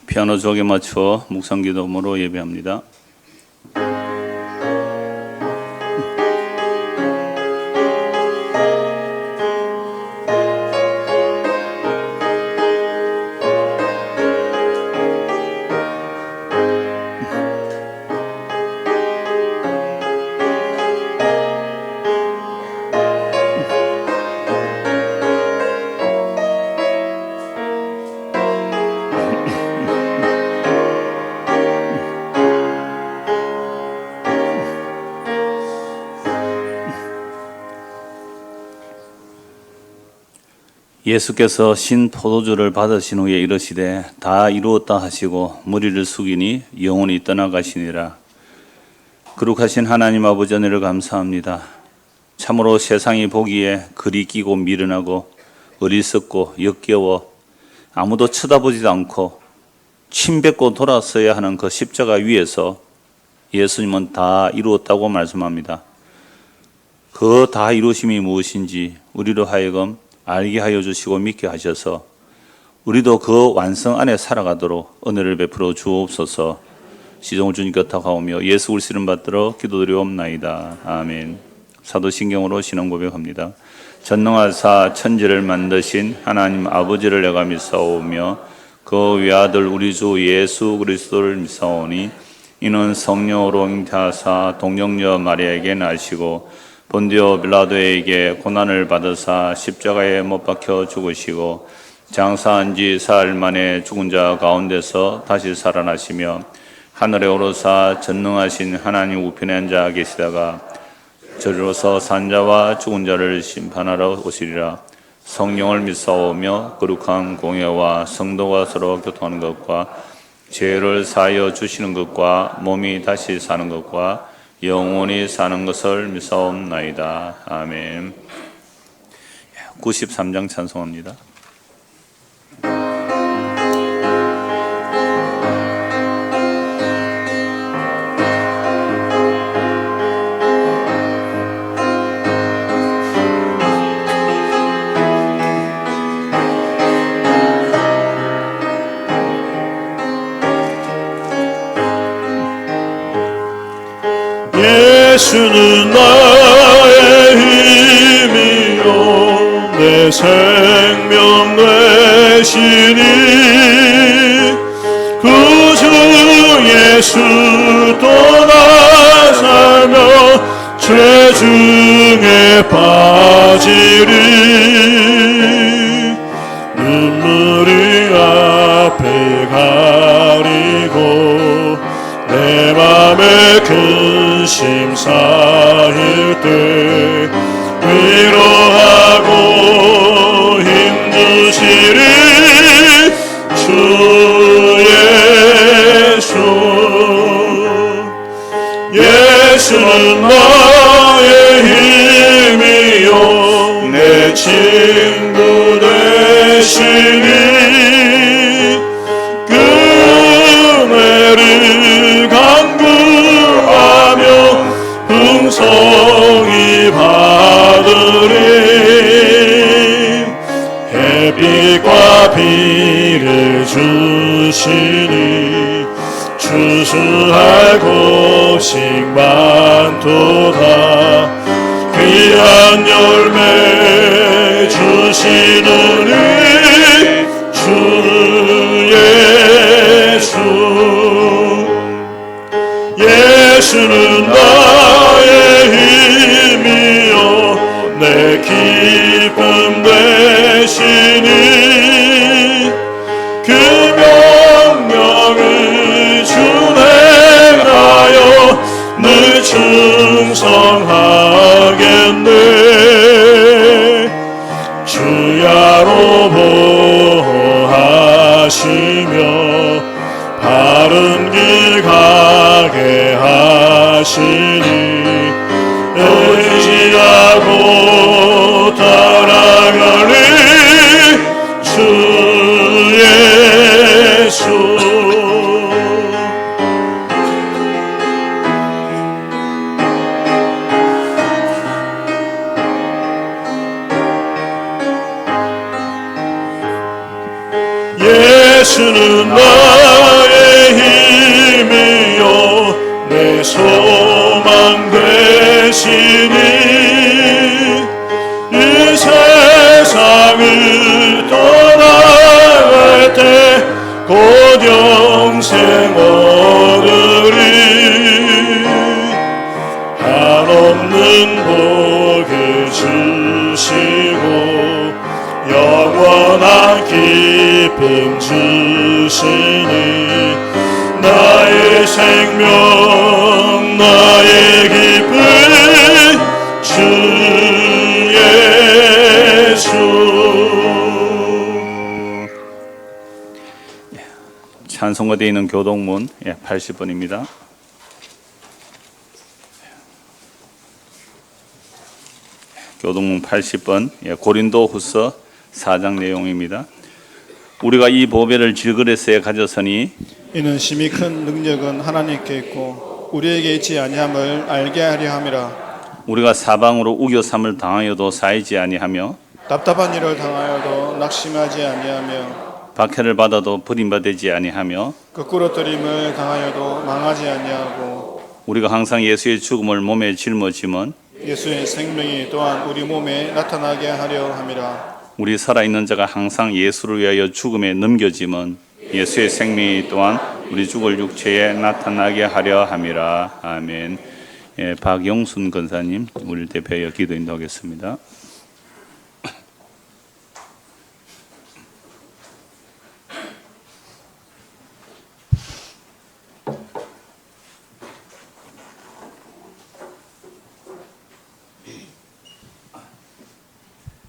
피아노 조각에 맞춰 묵상기도문으로 예배합니다. 예수께서 신 포도주를 받으신 후에 이르시되 다 이루었다 하시고 머리를 숙이니 영원히 떠나가시니라. 거룩하신 하나님 아버지 은혜를 감사합니다. 참으로 세상이 보기에 그리 끼고 미련하고 어리석고 역겨워 아무도 쳐다보지도 않고 침뱉고 돌아서야 하는 그 십자가 위에서 예수님은 다 이루었다고 말씀합니다. 그 다 이루심이 무엇인지 우리로 하여금 알게 하여 주시고 믿게 하셔서 우리도 그 완성 안에 살아가도록 은혜를 베풀어 주옵소서. 시종을 주님 곁하오며 예수 그리스도 이름 받들어 기도드리옵나이다. 아멘. 사도신경으로 신앙 고백합니다. 전능하사 천지를 만드신 하나님 아버지를 내가 믿사오며 그 외아들 우리 주 예수 그리스도를 믿사오니 이는 성령으로 잉태하사 동정녀 마리아에게 나시고 본디오 빌라도에게 고난을 받으사 십자가에 못 박혀 죽으시고 장사한 지 사흘 만에 죽은 자 가운데서 다시 살아나시며 하늘에 오르사 전능하신 하나님 우편에 앉아 계시다가 저리로서 산 자와 죽은 자를 심판하러 오시리라. 성령을 믿사오며 거룩한 공예와 성도가 서로 교통하는 것과 죄를 사하여 주시는 것과 몸이 다시 사는 것과 영원히 사는 것을 믿사옵나이다. 아멘. 93장 찬송합니다. 예수는 나의 힘이요 내 생명 되시니 구주 예수 떠나 살며 죄 중에 빠지리 눈물이 앞을 가리고 내 맘에 근심 쌓일 때 위로하고 힘주시리 주 예수. 예수는 나의 힘이요 내 친구 되시니 성이 받으리 햇빛과 비를 주시니 추수할 곡식 많도다 귀한 열매 주시느니 주 예수. 예수는 나의 힘이요 내 기쁨 되시니 그 명령을 준행하여 늘 충성하겠네. 주야로 보호하시며 바른 길 가게 하시니 의지하고 따라가리 주 예수. 예수는 주는 나의 힘이요 내 소망 되시니 이 세상을 떠나갈 때 곧 영생 얻으리 한없는 복을 주시고 영원한 기쁨 주시니 나의 생명 나의 기쁨 주 예수. 찬송가 되어 있는 교동문 80번입니다. 교동문 80번 고린도후서 4장 내용입니다. 우리가 이 보배를 질그레스에 가졌으니 이는 심히 큰 능력은 하나님께 있고 우리에게 있지 아니함을 알게 하려 함이라. 우리가 사방으로 우겨삼을 당하여도 쌓이지 아니하며 답답한 일을 당하여도 낙심하지 아니하며 박해를 받아도 버림받지 아니하며 거꾸러뜨림을 당하여도 망하지 아니하고 우리가 항상 예수의 죽음을 몸에 짊어지면 예수의 생명이 또한 우리 몸에 나타나게 하려 함이라. 우리 살아있는 자가 항상 예수를 위하여 죽음에 넘겨짐은 예수의 생명이 또한 우리 죽을 육체에 나타나게 하려 함이라. 아멘. 박영순 권사님 우리를 대표하여 기도 인도하겠습니다.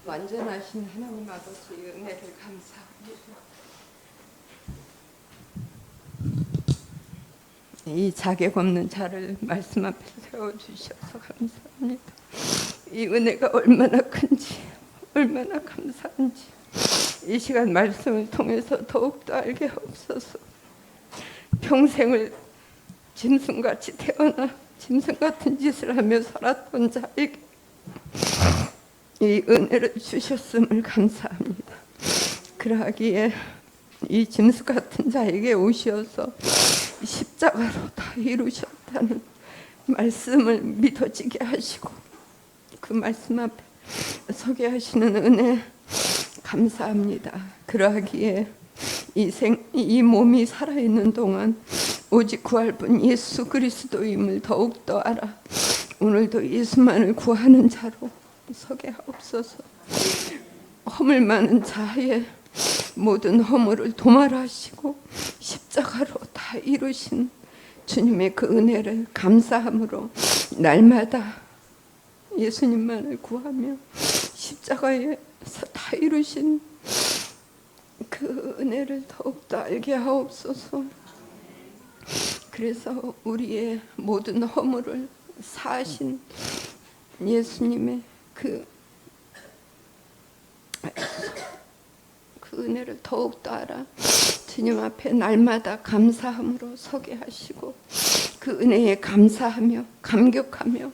완전하신 하나님 아버지 은혜를 감사합니다. 이 자격 없는 자를 말씀 앞에 세워주셔서 감사합니다. 이 은혜가 얼마나 큰지 얼마나 감사한지 이 시간 말씀을 통해서 더욱더 알게 하옵소서. 평생을 짐승같이 태어나 짐승 같은 짓을 하며 살았던 자에게 이 은혜를 주셨음을 감사합니다. 그러하기에 이 짐승 같은 자에게 오셔서 십자가로 다 이루셨다는 말씀을 믿어지게 하시고 그 말씀 앞에 서게 하시는 은혜 감사합니다. 그러하기에 이 몸이 살아있는 동안 오직 구할 분 예수 그리스도임을 더욱더 알아 오늘도 예수만을 구하는 자로 서게 하옵소서. 허물 많은 자의 모든 허물을 도말하시고 십자가로 다 이루신 주님의 그 은혜를 감사함으로 날마다 예수님만을 구하며 십자가에서 다 이루신 그 은혜를 더욱더 알게 하옵소서. 그래서 우리의 모든 허물을 사하신 예수님의 그 은혜를 더욱더 알아 주님 앞에 날마다 감사함으로 서게 하시고 그 은혜에 감사하며 감격하며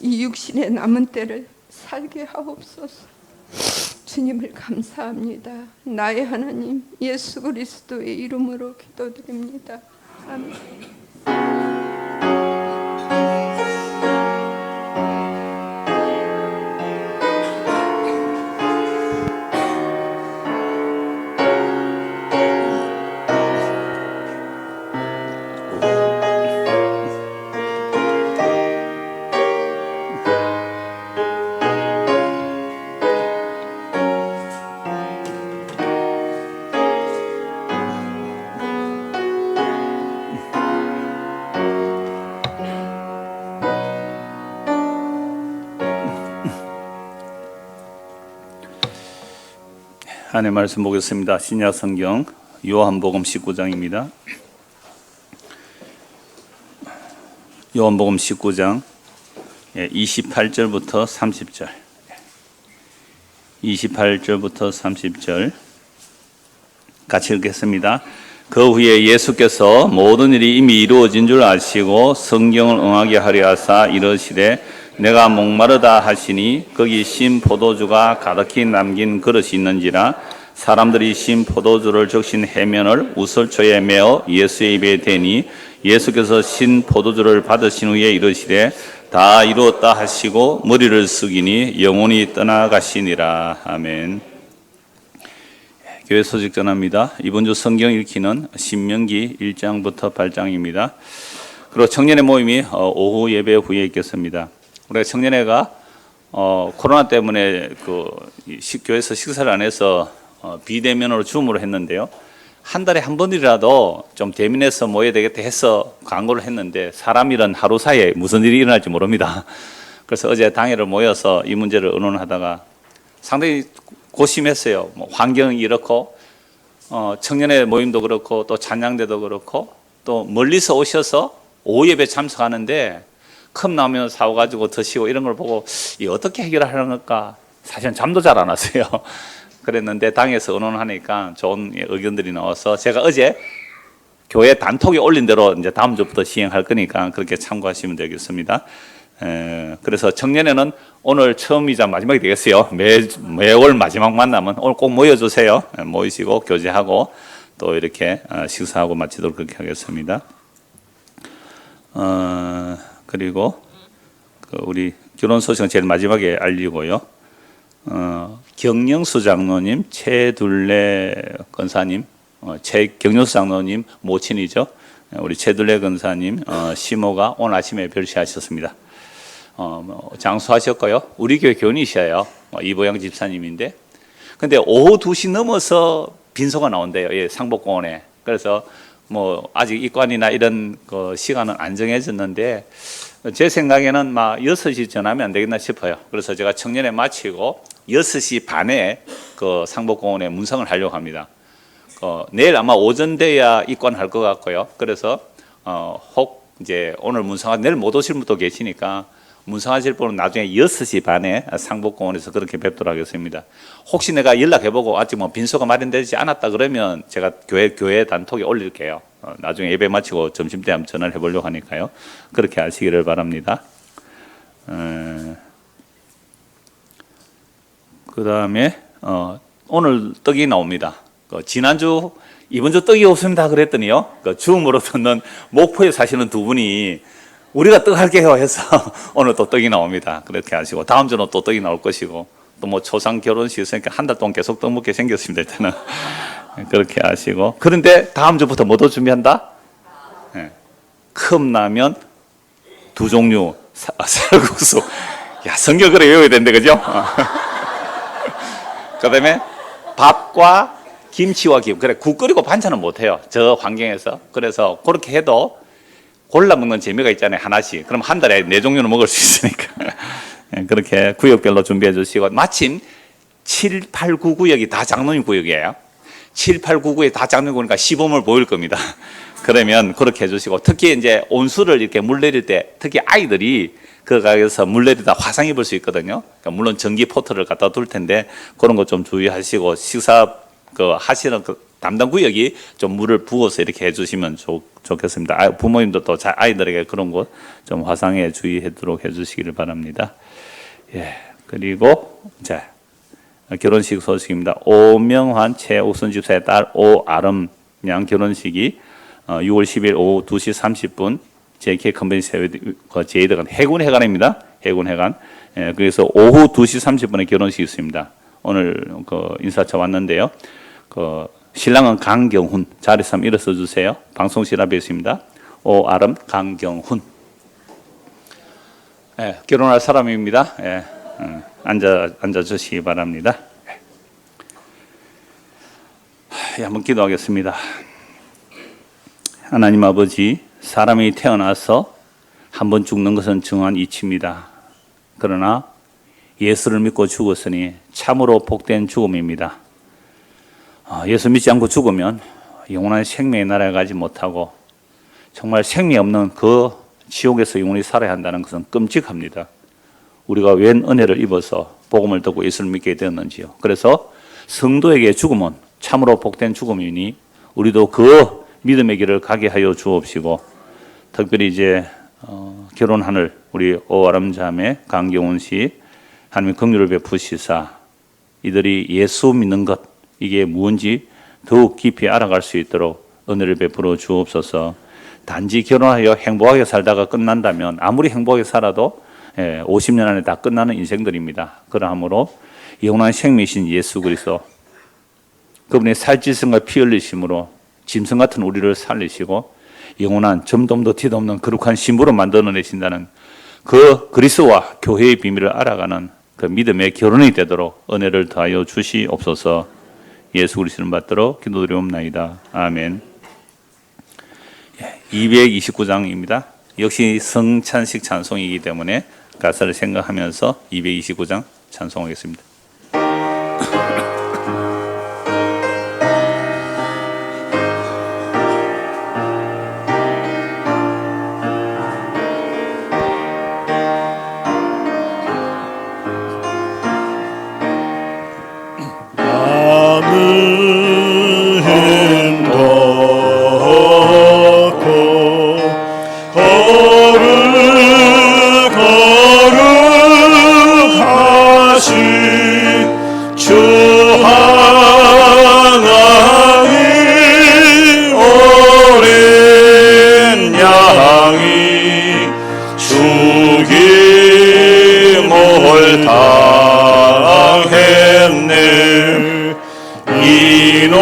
이 육신의 남은 때를 살게 하옵소서. 주님을 감사합니다. 나의 하나님 예수 그리스도의 이름으로 기도드립니다. 아멘. 하나님의 말씀 보겠습니다. 신약 성경 요한복음 19장입니다. 요한복음 19장 28절부터 30절 28절부터 30절 같이 읽겠습니다. 그 후에 예수께서 모든 일이 이미 이루어진 줄 아시고 성경을 응하게 하려 하사 이르시되 내가 목마르다 하시니 거기 신 포도주가 가득히 남긴 그릇이 있는지라 사람들이 신 포도주를 적신 해면을 우설초에 메어 예수의 입에 대니 예수께서 신 포도주를 받으신 후에 이르시되 다 이루었다 하시고 머리를 숙이니 영혼이 떠나가시니라. 아멘. 교회 소식 전합니다. 이번 주 성경 읽기는 신명기 1장부터 8장입니다. 그리고 청년회 모임이 오후 예배 후에 있겠습니다. 우리가 청년회가 코로나 때문에 교회에서 식사를 안 해서 비대면으로 줌으로 했는데요. 한 달에 한 번이라도 좀 대면해서 모여야 되겠다 해서 광고를 했는데 사람 일은 하루 사이에 무슨 일이 일어날지 모릅니다. 그래서 어제 당회를 모여서 이 문제를 의논하다가 상당히 고심했어요. 뭐 환경이 이렇고 청년회 모임도 그렇고 또 찬양대도 그렇고 또 멀리서 오셔서 오후 예배 참석하는데 컵라면 사와가지고 드시고 이런 걸 보고 이 어떻게 해결하는 걸까? 사실은 잠도 잘 안 왔어요. 그랬는데 당에서 의논하니까 좋은 의견들이 나와서 제가 어제 교회 단톡에 올린 대로 이제 다음 주부터 시행할 거니까 그렇게 참고하시면 되겠습니다. 그래서 청년회는 오늘 처음이자 마지막이 되겠어요. 매월 마지막 만나면 오늘 꼭 모여주세요. 모이시고 교제하고 또 이렇게 식사하고 마치도록 그렇게 하겠습니다. 그리고 우리 결혼 소식은 제일 마지막에 알리고요. 경영수 장로님, 최둘레 권사님, 경영수 장로님 모친이죠. 우리 최둘레 권사님 시모가 오늘 아침에 별세하셨습니다. 장수하셨고요. 우리 교회 교인이셔요. 이보영 집사님인데, 근데 오후 2시 넘어서 빈소가 나온대요. 예, 상복공원에. 그래서 뭐 아직 입관이나 이런 시간은 안 정해졌는데 제 생각에는 막 6시 전하면 안 되겠나 싶어요. 그래서 제가 청년회 마치고 6시 반에 상복공원에 문성을 하려고 합니다. 내일 아마 오전 돼야 입관할 것 같고요. 그래서 혹 이제 오늘 문성하 내일 못 오실 분도 계시니까 문성하실 분은 나중에 6시 반에 상복공원에서 그렇게 뵙도록 하겠습니다. 혹시 내가 연락해보고 아직 뭐 빈소가 마련되지 않았다 그러면 제가 교회 단톡에 올릴게요. 나중에 예배 마치고 점심때 한번 전화를 해보려고 하니까요. 그렇게 하시기를 바랍니다. 그 다음에 오늘 떡이 나옵니다. 이번 주 떡이 없습니다 그랬더니요. 줌으로 듣는 목포에 사시는 두 분이 우리가 떡 할게요 해서 오늘 또 떡이 나옵니다. 그렇게 하시고 다음 주는 또 떡이 나올 것이고 또 뭐 초상 결혼식 있으니까 한 달 동안 계속 떡 먹게 생겼습니다. 일단은 그렇게 하시고 그런데 다음 주부터 뭐도 준비한다? 컵라면 2종류 쌀국수. 야 성경 그래 외워야 되는데 그죠? 그다음에 밥과 김치와 김. 그래 국 끓이고 반찬은 못해요. 저 환경에서. 그래서 그렇게 해도 골라 먹는 재미가 있잖아요. 하나씩. 그럼 한 달에 4종류는 먹을 수 있으니까. 그렇게 구역별로 준비해 주시고 마침 7, 8, 9 구역이 다 장로님 구역이에요. 7, 8, 9 구역이 다 장로님 구역이니까 시범을 보일 겁니다. 그러면 그렇게 해주시고 특히 이제 온수를 이렇게 물 내릴 때 특히 아이들이 그 가게에서 물 내리다 화상 입을 수 있거든요. 그러니까 물론 전기 포트를 갖다 둘 텐데 그런 거 좀 주의하시고 식사 하시는 담당 구역이 좀 물을 부어서 이렇게 해주시면 좋겠습니다. 부모님도 또 아이들에게 그런 것 좀 화상에 주의하도록 해주시기를 바랍니다. 예, 그리고 자 결혼식 소식입니다. 오명환 최옥순 집사의 딸 오아름 양 결혼식이 6월 10일 오후 2시 30분 JK 컨벤션 제이드간 해군회관입니다. 해군회관. 예, 그래서 오후 2시 30분에 결혼식이 있습니다. 오늘 인사차 왔는데요. 신랑은 강경훈. 자리에서 한번 일어서 주세요. 방송실 앞에 있습니다. 오아름 강경훈. 예, 결혼할 사람입니다. 예, 앉아 주시기 바랍니다. 예, 한번 기도하겠습니다. 하나님 아버지, 사람이 태어나서 한 번 죽는 것은 정한 이치입니다. 그러나 예수를 믿고 죽었으니 참으로 복된 죽음입니다. 예수 믿지 않고 죽으면 영원한 생명의 나라에 가지 못하고 정말 생명 없는 그 지옥에서 영원히 살아야 한다는 것은 끔찍합니다. 우리가 웬 은혜를 입어서 복음을 듣고 예수를 믿게 되었는지요. 그래서 성도에게 죽음은 참으로 복된 죽음이니 우리도 그 믿음의 길을 가게 하여 주옵시고 특별히 이제 결혼하늘 우리 오아름 자매 강경훈 씨 하나님 긍휼을 베푸시사 이들이 예수 믿는 것 이게 무엇인지 더욱 깊이 알아갈 수 있도록 은혜를 베풀어 주옵소서. 단지 결혼하여 행복하게 살다가 끝난다면 아무리 행복하게 살아도 50년 안에 다 끝나는 인생들입니다. 그러므로 영원한 생명이신 예수 그리스도, 그분의 살찌심과 피 흘리심으로 짐승 같은 우리를 살리시고 영원한 점도 티도 없는 거룩한 신부로 만들어내신다는 그 그리스도와 교회의 비밀을 알아가는 그 믿음의 결혼이 되도록 은혜를 더하여 주시옵소서. 예수 그리스도를 받들어 기도드리옵나이다. 아멘. 229장입니다. 역시 성찬식 찬송이기 때문에 가사를 생각하면서 229장 찬송하겠습니다. 이는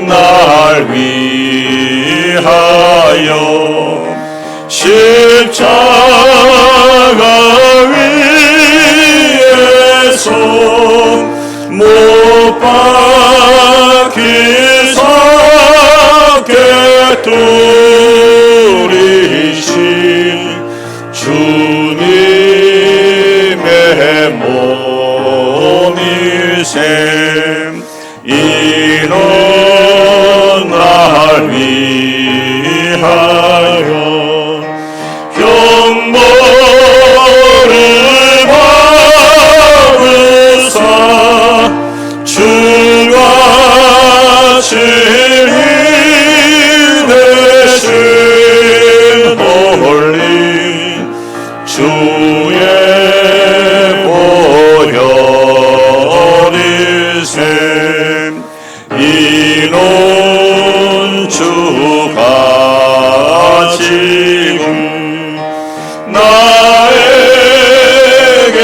날 위하여 십자가 위에서 못 박히사 깨뜨리신 주님의 몸이셈. 이는 날 위하여 형벌을 받으사 주가 진리 대신 돌린 주의 보혈이셈. 이는 주가 지금 나에게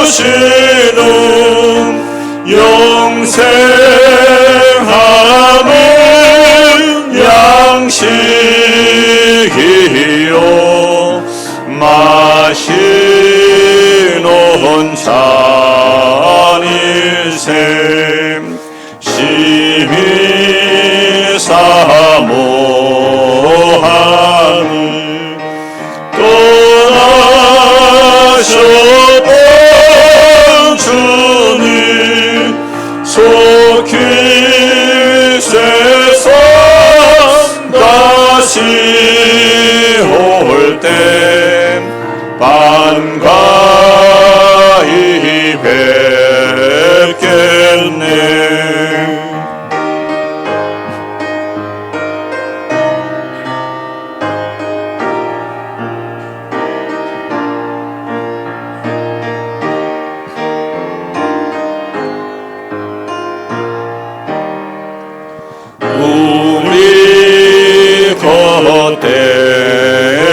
주시는 영생하는 양식이요 마시는 잔이셈. 심히 사모하는 떠나셨던 주님 속히 세상 다시 올 때 반가이 뵙겠네. 우리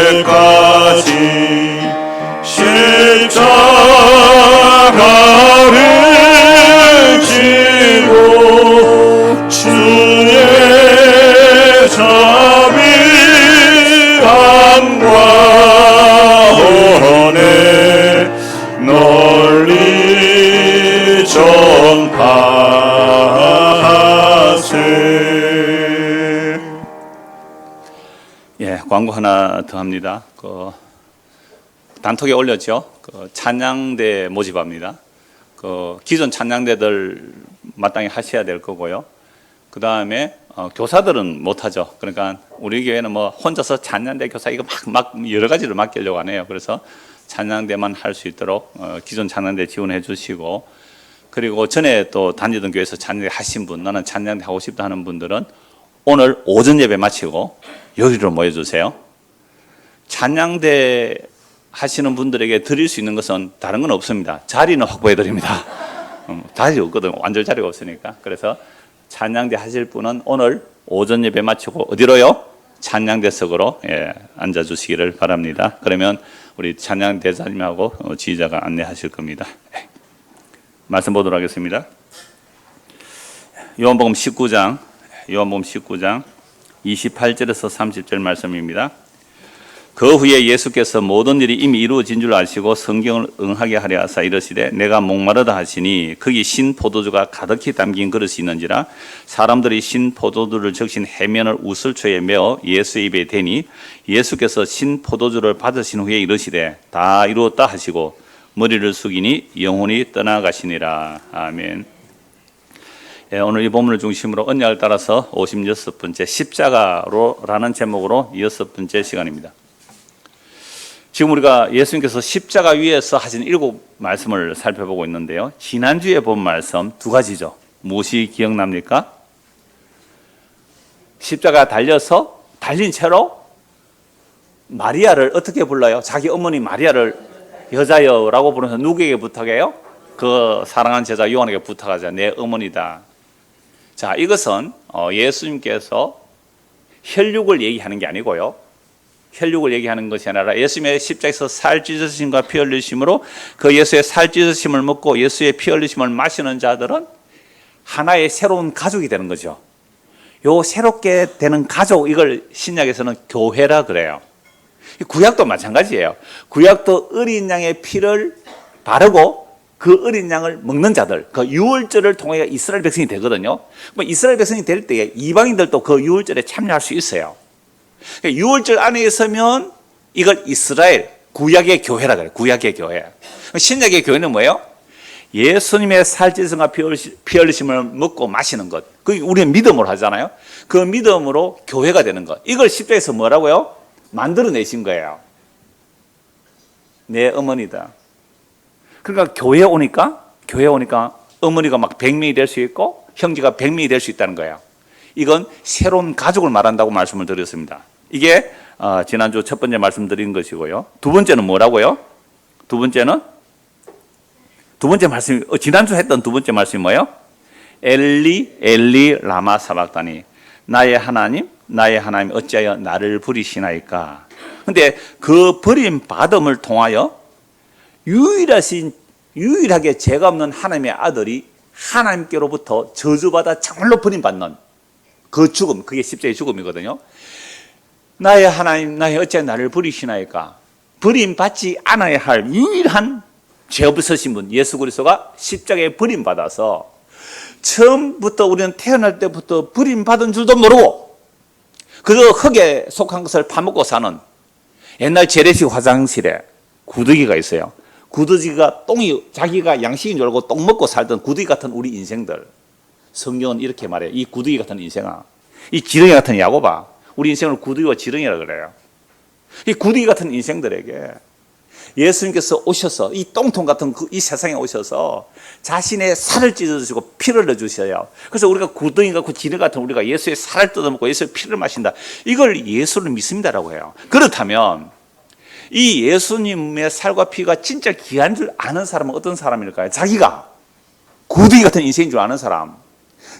겉에까지 십자가를 지고 주의 자비함과 은혜 널리 전파하세. 광고 하나 더 합니다. 단톡에 올렸죠. 찬양대 모집합니다. 기존 찬양대들 마땅히 하셔야 될 거고요. 그 다음에 교사들은 못하죠. 그러니까 우리 교회는 뭐 혼자서 찬양대 교사 이거 막 여러 가지를 맡기려고 하네요. 그래서 찬양대만 할 수 있도록 기존 찬양대 지원해 주시고, 그리고 전에 또 다니던 교회에서 찬양대 하신 분, 나는 찬양대 하고 싶다 하는 분들은 오늘 오전 예배 마치고 여기로 모여주세요. 찬양대 하시는 분들에게 드릴 수 있는 것은 다른 건 없습니다. 자리는 확보해 드립니다. 자리 없거든. 완전 자리가 없으니까. 그래서 찬양대 하실 분은 오늘 오전 예배 마치고 어디로요? 찬양대석으로 앉아주시기를 바랍니다. 그러면 우리 찬양대사님하고 지휘자가 안내하실 겁니다. 말씀 보도록 하겠습니다. 요한복음 19장 28절에서 30절 말씀입니다. 그 후에 예수께서 모든 일이 이미 이루어진 줄 아시고 성경을 응하게 하려 하사 이르시되 내가 목마르다 하시니 거기 신 포도주가 가득히 담긴 그릇이 있는지라 사람들이 신 포도주를 적신 해면을 우슬초에 메어 예수의 입에 대니 예수께서 신 포도주를 받으신 후에 이르시되 다 이루었다 하시고 머리를 숙이니 영혼이 떠나가시니라. 아멘. 오늘 이 본문을 중심으로 언약을 따라서 56번째 십자가로라는 제목으로 6번째 시간입니다. 지금 우리가 예수님께서 십자가 위에서 하신 7말씀을 살펴보고 있는데요. 지난주에 본 말씀 2가지죠. 무엇이 기억납니까? 십자가 달려서 달린 채로 마리아를 어떻게 불러요? 자기 어머니 마리아를 여자여라고 부르면서 누구에게 부탁해요? 그 사랑하는 제자 요한에게 부탁하자. 내 어머니다. 자, 이것은 예수님께서 혈육을 얘기하는 게 아니고요. 혈육을 얘기하는 것이 아니라 예수님의 십자가에서 살 찢으심과 피 흘리심으로 그 예수의 살 찢으심을 먹고 예수의 피 흘리심을 마시는 자들은 하나의 새로운 가족이 되는 거죠. 요 새롭게 되는 가족, 이걸 신약에서는 교회라 그래요. 구약도 마찬가지예요. 구약도 어린 양의 피를 바르고 그 어린 양을 먹는 자들, 그 유월절을 통해 이스라엘 백성이 되거든요. 이스라엘 백성이 될 때에 이방인들도 그 유월절에 참여할 수 있어요. 유월절 안에 있으면 이걸 이스라엘 구약의 교회라 그래요. 구약의 교회. 신약의 교회는 뭐예요? 예수님의 살찌심과 피 흘리심을 먹고 마시는 것. 그게 우리는 믿음으로 하잖아요. 그 믿음으로 교회가 되는 것. 이걸 십자가에서 뭐라고요? 만들어내신 거예요. 내 어머니다. 그러니까 교회에 오니까 어머니가 막 100명이 될 수 있고 형제가 100명이 될 수 있다는 거예요. 이건 새로운 가족을 말한다고 말씀을 드렸습니다. 이게 지난주 첫 번째 말씀드린 것이고요. 두 번째는 뭐라고요? 두 번째 말씀이 지난주 했던 두 번째 말씀이 뭐예요? 엘리 엘리 라마 사박다니, 나의 하나님 어찌하여 나를 부리시나이까. 근데 그 버림 받음을 통하여 유일하게 죄가 없는 하나님의 아들이 하나님께로부터 저주받아 정말로 버림받는 그 죽음, 그게 십자가의 죽음이거든요. 나의 하나님, 나의 어찌하여 나를 버리시나이까. 버림받지 않아야 할 유일한 죄 없으신 분 예수 그리스도가 십자가에 버림받아서 처음부터 우리는 태어날 때부터 버림받은 줄도 모르고 그저 흙에 속한 것을 파먹고 사는, 옛날 재래식 화장실에 구더기가 있어요. 구더기가 자기가 양식인 줄 알고 똥 먹고 살던 구더기 같은 우리 인생들. 성경은 이렇게 말해요. 이 구더기 같은 인생아, 이 지렁이 같은 야곱아, 우리 인생을 구더기와 지렁이라 그래요. 이 구더기 같은 인생들에게 예수님께서 오셔서 이 똥통 같은 이 세상에 오셔서 자신의 살을 찢어주시고 피를 흘려주셔요. 그래서 우리가 구덩이 같고 지렁이 같은 우리가 예수의 살을 뜯어먹고 예수의 피를 마신다, 이걸 예수를 믿습니다라고 해요. 그렇다면 이 예수님의 살과 피가 진짜 귀한 줄 아는 사람은 어떤 사람일까요? 자기가 구덩이 같은 인생인 줄 아는 사람,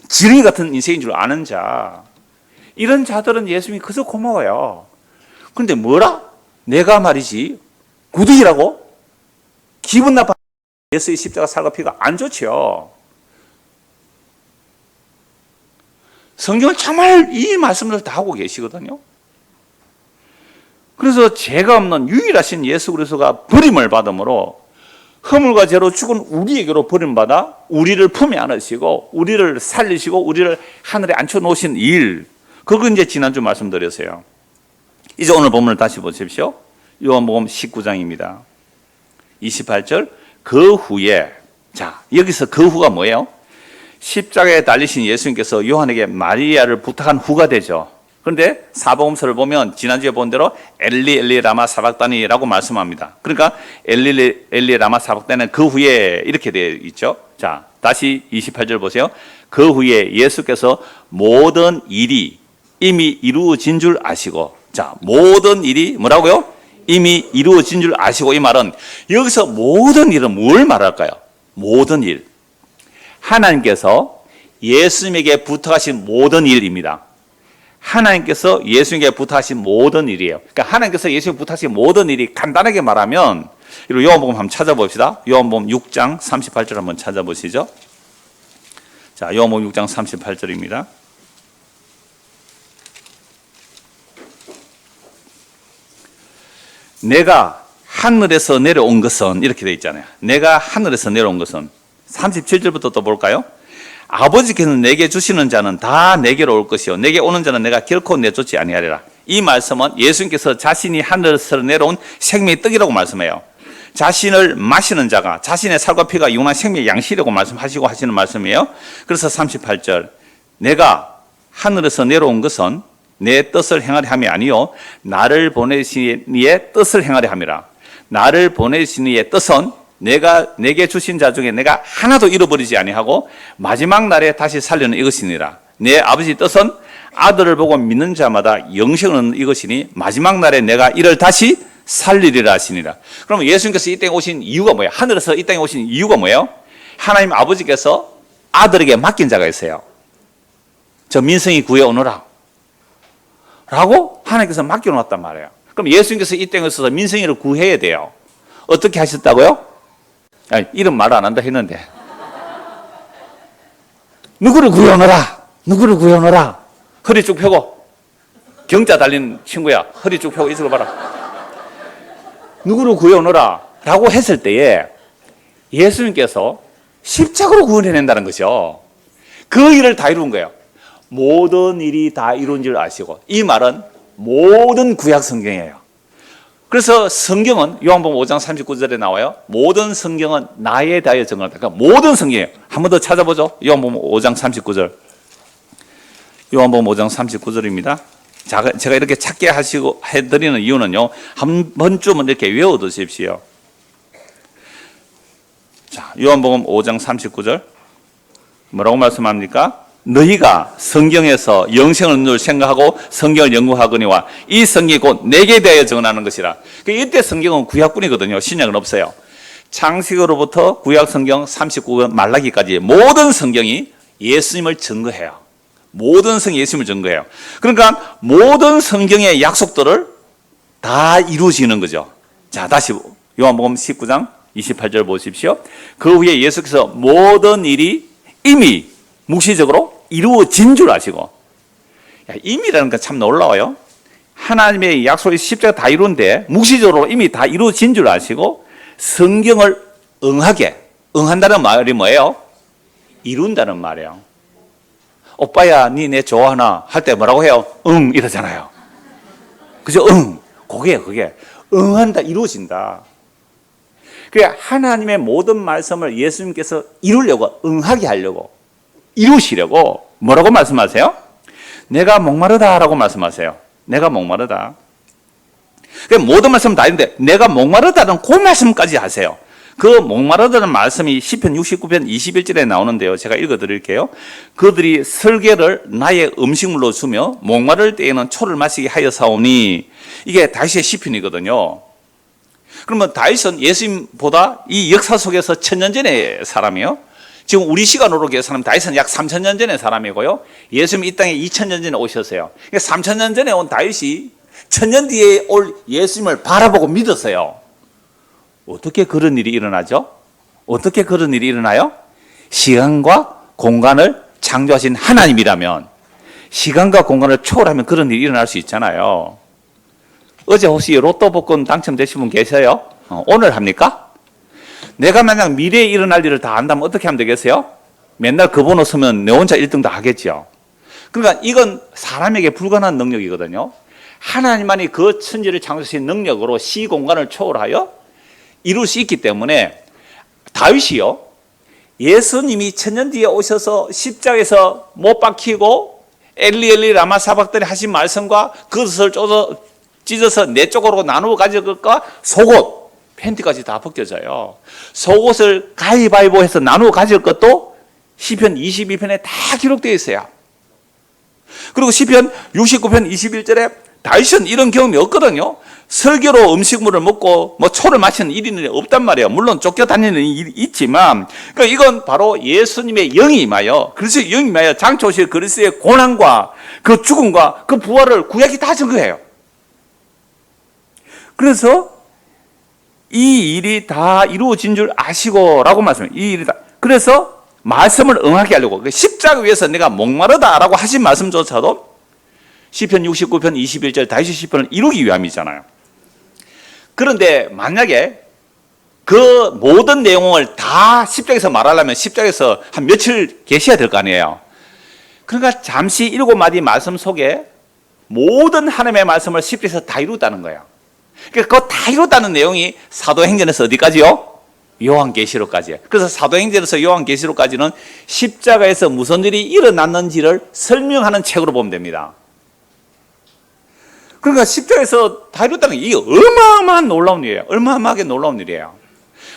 지렁이 같은 인생인 줄 아는 자, 이런 자들은 예수님이 그저 고마워요. 그런데 뭐라? 내가 말이지 구덩이라고? 기분 나빠. 예수의 십자가 살과 피가 안 좋지요. 성경은 정말 이 말씀을 다 하고 계시거든요. 그래서 죄가 없는 유일하신 예수 그리스도가 버림을 받음으로 허물과 죄로 죽은 우리에게로 버림받아 우리를 품에 안으시고 우리를 살리시고 우리를 하늘에 앉혀놓으신 일, 그거 이제 지난주 말씀드렸어요. 이제 오늘 본문을 다시 보십시오. 요한복음 19장입니다. 28절. 그 후에, 자, 여기서 그 후가 뭐예요? 십자가에 달리신 예수님께서 요한에게 마리아를 부탁한 후가 되죠. 그런데 사복음서를 보면 지난주에 본 대로 엘리 엘리 라마 사박다니라고 말씀합니다. 그러니까 엘리 엘리 라마 사박다니는 그 후에 이렇게 되어 있죠. 자, 다시 28절 보세요. 그 후에 예수께서 모든 일이 이미 이루어진 줄 아시고, 자, 모든 일이 뭐라고요? 이미 이루어진 줄 아시고. 이 말은 여기서 모든 일은 뭘 말할까요? 모든 일. 하나님께서 예수님에게 부탁하신 모든 일입니다. 하나님께서 예수님에게 부탁하신 모든 일이에요. 그러니까 하나님께서 예수님에게 부탁하신 모든 일이 간단하게 말하면 요한복음 한번 찾아봅시다. 요한복음 6장 38절 한번 찾아보시죠. 자, 요한복음 6장 38절입니다. 내가 하늘에서 내려온 것은 이렇게 되어 있잖아요. 내가 하늘에서 내려온 것은 37절부터 또 볼까요? 아버지께서 내게 주시는 자는 다 내게로 올 것이요 내게 오는 자는 내가 결코 내쫓지 아니하리라. 이 말씀은 예수님께서 자신이 하늘에서 내려온 생명의 떡이라고 말씀해요. 자신을 마시는 자가 자신의 살과 피가 영원한 생명의 양식이라고 말씀하시고 하시는 말씀이에요. 그래서 38절 내가 하늘에서 내려온 것은 내 뜻을 행하려 함이 아니요 나를 보내신 이의 뜻을 행하려 함이라. 나를 보내신 이의 뜻은 내게 주신 자 중에 내가 하나도 잃어버리지 아니하고 마지막 날에 다시 살려는 이것이니라. 내 아버지 뜻은 아들을 보고 믿는 자마다 영생을 얻는 이것이니 마지막 날에 내가 이를 다시 살리리라 하시니라. 그러면 예수님께서 이 땅에 오신 이유가 뭐예요? 하늘에서 이 땅에 오신 이유가 뭐예요? 하나님 아버지께서 아들에게 맡긴 자가 있어요. 저 민성이 구해 오너라 라고 하나님께서 맡겨놓았단 말이에요. 그럼 예수님께서 이 땅에 있어서 민성이를 구해야 돼요. 어떻게 하셨다고요? 아니, 이름 말 안 한다 했는데 누구를 구해오너라, 누구를 구해오너라. 허리 쭉 펴고, 경자 달린 친구야, 허리 쭉 펴고 이쪽으로 봐라. 누구를 구해오너라 라고 했을 때에 예수님께서 십자가로 구원해낸다는 것이죠. 그 일을 다 이룬 거예요. 모든 일이 다 이룬 줄 아시고, 이 말은 모든 구약 성경이에요. 그래서 성경은 요한복음 5장 39절에 나와요. 모든 성경은 나에 대하여 증언한다. 그러니까 모든 성경이에요. 한 번 더 찾아보죠. 요한복음 5장 39절. 요한복음 5장 39절입니다. 제가 이렇게 찾게 하시고 해드리는 이유는요, 한 번쯤은 이렇게 외워두십시오. 자, 요한복음 5장 39절. 뭐라고 말씀합니까? 너희가 성경에서 영생을 얻는 줄 생각하고 성경을 연구하거니와 이 성경이 곧 내게 대하여 증언하는 것이라. 이때 성경은 구약뿐이거든요. 신약은 없어요. 창세기로부터 구약 성경 39권 말라기까지 모든 성경이 예수님을 증거해요. 모든 성경이 예수님을 증거해요. 그러니까 모든 성경의 약속들을 다 이루어지는 거죠. 자, 다시 요한복음 19장 28절 보십시오. 그 후에 예수께서 모든 일이 이미 묵시적으로 이루어진 줄 아시고, 이미라는 건 참 놀라워요. 하나님의 약속이 십자가 다 이룬데 묵시적으로 이미 다 이루어진 줄 아시고 성경을 응한다는 말이 뭐예요? 이룬다는 말이에요. 오빠야, 니 내 좋아하나? 할 때 뭐라고 해요? 응 이러잖아요. 그죠? 응. 그게 응한다, 이루어진다. 그래, 하나님의 모든 말씀을 예수님께서 이루려고, 응하게 하려고, 이루시려고 뭐라고 말씀하세요? 내가 목마르다라고 말씀하세요. 내가 목마르다. 모든 말씀 다 있는데 내가 목마르다는 그 말씀까지 하세요. 그 목마르다는 말씀이 시편 69편 21절에 나오는데요. 제가 읽어드릴게요. 그들이 설계를 나의 음식물로 주며 목마를 때에는 초를 마시게 하여 사오니. 이게 다윗의 시편이거든요. 그러면 다윗은 예수님보다 이 역사 속에서 1000년 전의 사람이에요. 지금 우리 시간으로 계산하면 다윗은 약 3000년 전의 사람이고요. 예수님이 이 땅에 2000년 전에 오셨어요. 그러니까 3000년 전에 온 다윗이 1000년 뒤에 올 예수님을 바라보고 믿었어요. 어떻게 그런 일이 일어나죠? 어떻게 그런 일이 일어나요? 시간과 공간을 창조하신 하나님이라면, 시간과 공간을 초월하면 그런 일이 일어날 수 있잖아요. 어제 혹시 로또 복권 당첨되신 분 계세요? 오늘 합니까? 내가 만약 미래에 일어날 일을 다 안다면 어떻게 하면 되겠어요? 맨날 그 번호 쓰면 내 혼자 1등 다 하겠죠. 그러니까 이건 사람에게 불가능한 능력이거든요. 하나님만이 그 천지를 창조하신 능력으로 시 공간을 초월하여 이룰 수 있기 때문에 다윗이요, 예수님이 1000년 뒤에 오셔서 십자가에서 못 박히고 엘리 라마 사박들이 하신 말씀과 그것을 찢어서 네 쪽으로 나누어 가질 것과 속옷, 팬티까지 다 벗겨져요. 속옷을 가위바위보 해서 나누어 가질 것도 시편 22편에 다 기록되어 있어요. 그리고 시편 69편 21절에 다윗은 이런 경험이 없거든요. 설교로 음식물을 먹고 뭐 초를 마시는 일이 없단 말이에요. 물론 쫓겨다니는 일이 있지만, 그러니까 이건 바로 예수님의 영이 임하여, 그리스도의 영이 임하여 장차 오실 그리스도의 고난과 그 죽음과 그 부활을 구약이 다 증거해요. 그래서 이 일이 다 이루어진 줄 아시고라고 말씀해요. 이 일이 다. 그래서 말씀을 응하게 하려고, 십자가 위에서 내가 목마르다라고 하신 말씀조차도 시편 69편 21절 다윗의 시편을 이루기 위함이잖아요. 그런데 만약에 그 모든 내용을 다 십자가에서 말하려면 십자가에서 한 며칠 계셔야 될 거 아니에요. 그러니까 잠시 7마디 말씀 속에 모든 하나님의 말씀을 십자가에서 다 이루었다는 거예요. 그러니까 그거 다 이뤘다는 내용이 사도행전에서 어디까지요? 요한계시록까지예요. 그래서 사도행전에서 요한계시록까지는 십자가에서 무슨 일이 일어났는지를 설명하는 책으로 보면 됩니다. 그러니까 십자가에서 다 이뤘다는 게 이게 어마어마한 놀라운 일이에요. 어마어마하게 놀라운 일이에요.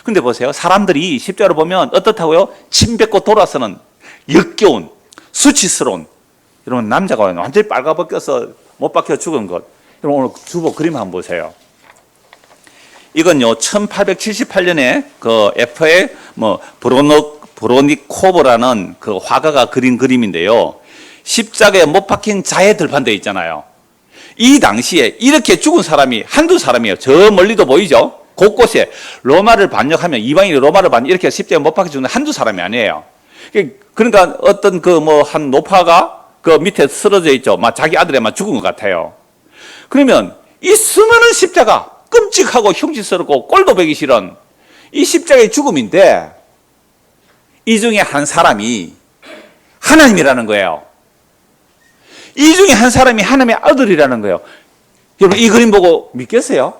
근데 보세요. 사람들이 십자가를 보면 어떻다고요? 침 뱉고 돌아서는 역겨운, 수치스러운, 여러분 남자가 완전히 빨가벗겨서 못 박혀 죽은 것. 여러분 오늘 주보 그림 한번 보세요. 이건요, 1878년에 그 FA 브로니코브라는 그 화가가 그린 그림인데요. 십자가에 못 박힌 자의 들판대 있잖아요. 이 당시에 이렇게 죽은 사람이 한두 사람이에요. 저 멀리도 보이죠? 곳곳에 로마를 반역하면, 이방인이 로마를 반역, 이렇게 십자가에 못 박혀 죽는 한두 사람이 아니에요. 그러니까 어떤 한 노파가 그 밑에 쓰러져 있죠. 막 자기 아들에만 죽은 것 같아요. 그러면 이 수많은 십자가, 끔찍하고 흉측스럽고 꼴도 보기 싫은 이 십자가의 죽음인데, 이 중에 한 사람이 하나님이라는 거예요. 이 중에 한 사람이 하나님의 아들이라는 거예요. 여러분 이 그림 보고 믿겠어요?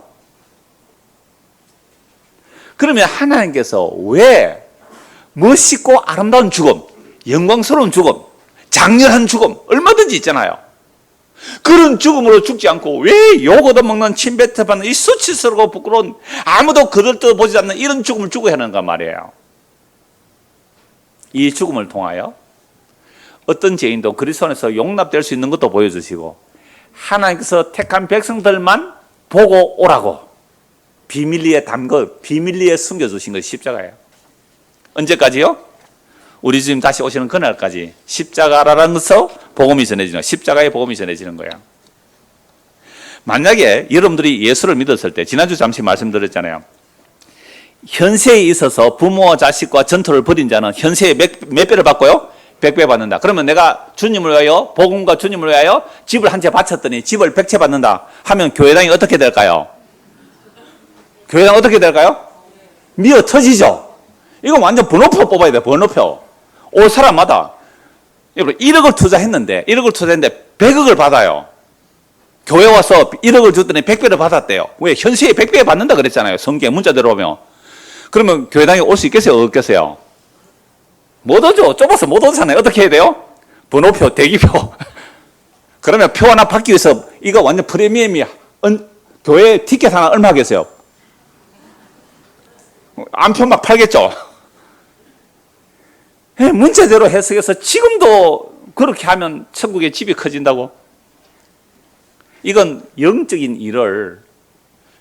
그러면 하나님께서 왜 멋있고 아름다운 죽음, 영광스러운 죽음, 장렬한 죽음 얼마든지 있잖아요. 그런 죽음으로 죽지 않고 왜 욕 얻어먹는 침뱉어받는 이 수치스럽고 부끄러운, 아무도 그들 떠보지 않는 이런 죽음을 죽어야 하는가 말이에요. 이 죽음을 통하여 어떤 죄인도 그리스도 안에서 용납될 수 있는 것도 보여주시고, 하나님께서 택한 백성들만 보고 오라고 비밀리에 비밀리에 숨겨주신 것이 십자가예요. 언제까지요? 우리 주님 다시 오시는 그날까지 십자가라는 것으로 복음이 전해지는, 십자가의 복음이 전해지는 거예요. 만약에 여러분들이 예수를 믿었을 때, 지난주 잠시 말씀드렸잖아요. 현세에 있어서 부모와 자식과 전투를 벌인 자는 현세에 몇 배를 받고요? 100배 받는다. 그러면 내가 주님을 위하여, 복음과 주님을 위하여 집을 한 채 바쳤더니 집을 100채 받는다 하면 교회당이 어떻게 될까요? 교회당 어떻게 될까요? 미어 터지죠. 이건 완전 번호표 뽑아야 돼. 번호표. 올 사람마다. 여러분 1억을 투자했는데 100억을 받아요. 교회 와서 1억을 줬더니 100배를 받았대요. 왜? 현세에 100배 받는다 그랬잖아요. 성경 문자대로 보면. 그러면 교회당에 올 수 있겠어요? 없겠어요? 못 오죠. 좁아서 못 오잖아요. 어떻게 해야 돼요? 번호표, 대기표. 그러면 표 하나 받기 위해서 이거 완전 프리미엄이야. 교회 티켓 하나 얼마 하겠어요? 안표 막 팔겠죠. 문제대로 해석해서 지금도 그렇게 하면 천국의 집이 커진다고? 이건 영적인 일을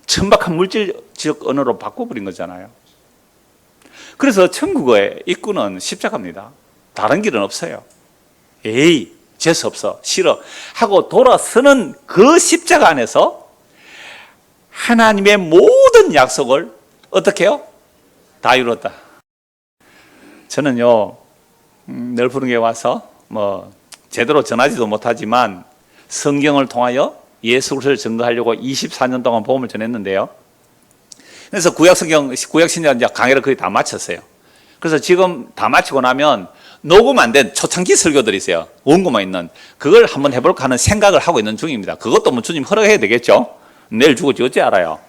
천박한 물질적 언어로 바꿔버린 거잖아요. 그래서 천국의 입구는 십자가입니다. 다른 길은 없어요. 에이, 재수 없어, 싫어 하고 돌아서는 그 십자가 안에서 하나님의 모든 약속을 어떻게 해요? 다 이뤘다. 저는요, 늘 부른 게 와서 제대로 전하지도 못하지만 성경을 통하여 예수 그리스도를 증거하려고 24년 동안 복음을 전했는데요. 그래서 구약신약 이제 강의를 거의 다 마쳤어요. 그래서 지금 다 마치고 나면 녹음 안 된 초창기 설교들이 있어요. 원고만 있는. 그걸 한번 해볼까 하는 생각을 하고 있는 중입니다. 그것도 뭐 주님 허락해야 되겠죠. 내일 죽을지 어찌 알아요.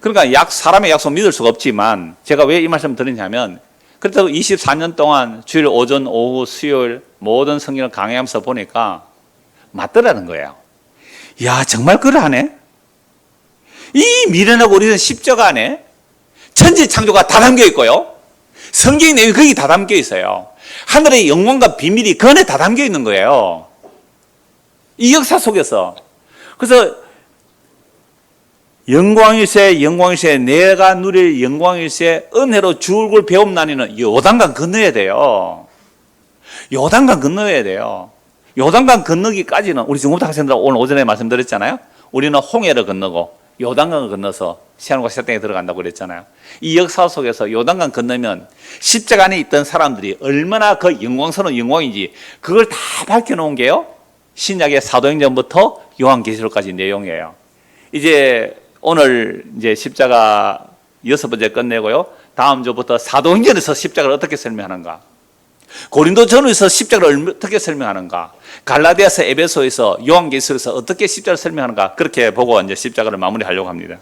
그러니까 사람의 약속 믿을 수가 없지만 제가 왜 이 말씀을 드리냐면, 그렇다고 24년 동안 주일 오전, 오후, 수요일 모든 성경을 강의하면서 보니까 맞더라는 거예요. 야, 정말 그러하네. 이 미련하고 우리는 십자가 안에 천지 창조가 다 담겨 있고요. 성경 내용이 거기 다 담겨 있어요. 하늘의 영광과 비밀이 그 안에 다 담겨 있는 거예요. 이 역사 속에서 그래서 영광일세 영광일세 내가 누릴 영광일세 은혜로 줄을 배움나니는 요단강 건너야 돼요. 요단강 건너야 돼요. 요단강 건너기까지는 우리 중고등 학생들 오늘 오전에 말씀드렸잖아요. 우리는 홍해를 건너고 요단강을 건너서 시한과 새 땅에 들어간다고 그랬잖아요. 이 역사 속에서 요단강 건너면 십자가 안에 있던 사람들이 얼마나 그 영광스러운 영광인지 그걸 다 밝혀놓은 게요. 신약의 사도행전부터 요한계시록까지 내용이에요. 이제 오늘 이제 십자가 6번째 끝내고요. 다음 주부터 사도행전에서 십자가를 어떻게 설명하는가, 고린도전후에서 십자가를 어떻게 설명하는가, 갈라디아서, 에베소에서, 요한계시록에서 어떻게 십자가를 설명하는가, 그렇게 보고 이제 십자가를 마무리하려고 합니다.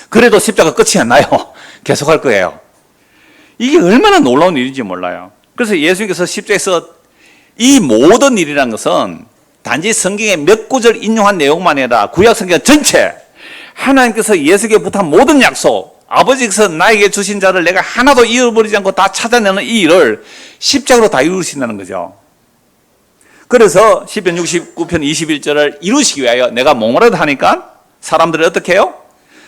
그래도 십자가 끝이 안 나요. 계속할 거예요. 이게 얼마나 놀라운 일인지 몰라요. 그래서 예수님께서 십자가에서 이 모든 일이라는 것은 단지 성경의 몇 구절 인용한 내용만 아니라 구약 성경 전체, 하나님께서 예수에게 부탁한 모든 약속, 아버지께서 나에게 주신 자를 내가 하나도 잃어버리지 않고 다 찾아내는 이 일을 십자가로 다 이루신다는 거죠. 그래서 시편 69편 21절을 이루시기 위하여 내가 목마르다 하니까 사람들이 어떻게 해요?